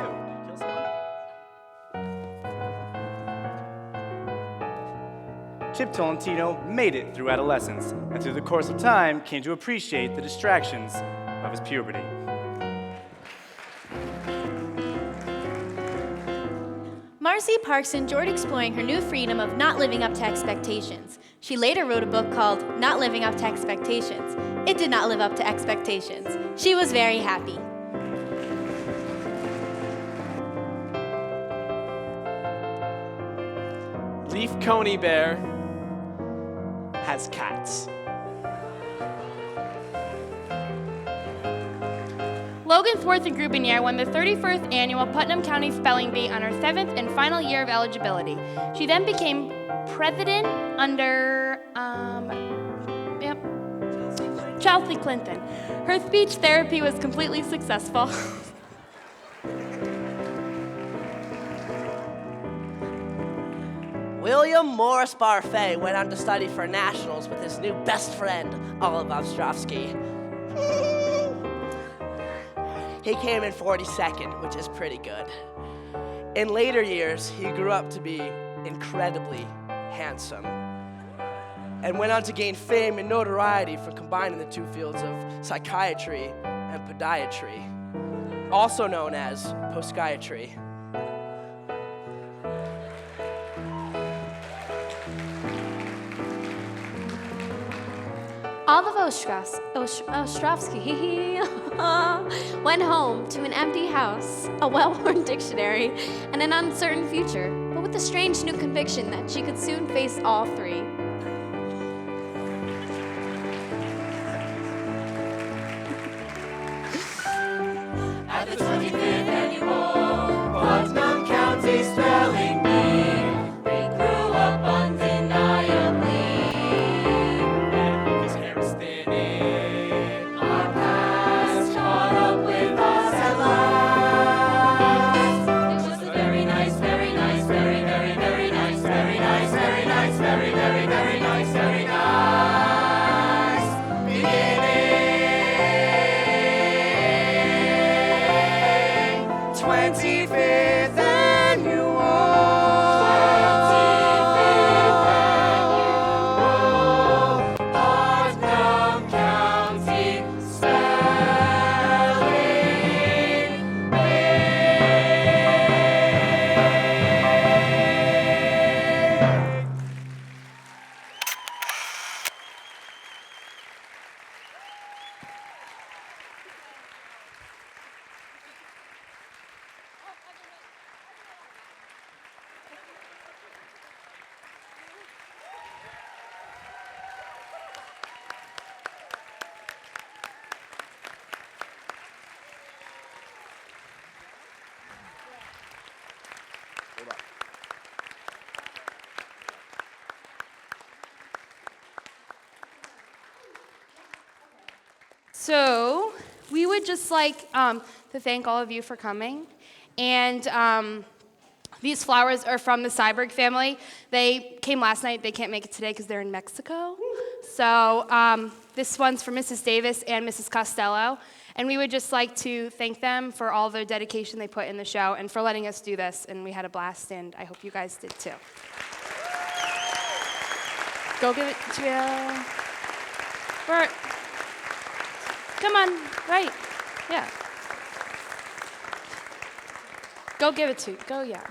Speaker 13: Chip Tolentino made it through adolescence, and through the course of time came to appreciate the distractions of his puberty.
Speaker 1: Marcy Parks enjoyed exploring her new freedom of not living up to expectations. She later wrote a book called Not Living Up to Expectations. It did not live up to expectations. She was very happy.
Speaker 5: Leaf Coney Bear has cats.
Speaker 7: Logan Forth and Grubinier won the 31st annual Putnam County Spelling Bee on her 7th and final year of eligibility. She then became president under, Chelsea Clinton. Her speech therapy was completely successful.
Speaker 6: William Morris Barfay went on to study for nationals with his new best friend, Olive Ostrovsky. He came in 42nd, which is pretty good. In later years, he grew up to be incredibly handsome and went on to gain fame and notoriety for combining the two fields of psychiatry and podiatry, also known as postchiatry.
Speaker 9: Olive Ostrovsky went home to an empty house, a well-worn dictionary, and an uncertain future, but with a strange new conviction that she could soon face all three.
Speaker 4: At the 25th annual Putnam County Spelling Bee, we grew up undeniably. And his hair is thinning, our past caught up with us at last. It was a very nice, very nice, very, very, very nice, very nice, very nice, very, very, very nice, very nice beginning.
Speaker 7: So we would just like to thank all of you for coming. And these flowers are from the Seiberg family. They came last night. They can't make it today because they're in Mexico. So this one's for Mrs. Davis and Mrs. Costello. And we would just like to thank them for all the dedication they put in the show and for letting us do this. And we had a blast, and I hope you guys did too. Go give it to you. Bert. Come on, right. Yeah. Go give it to, go, yeah.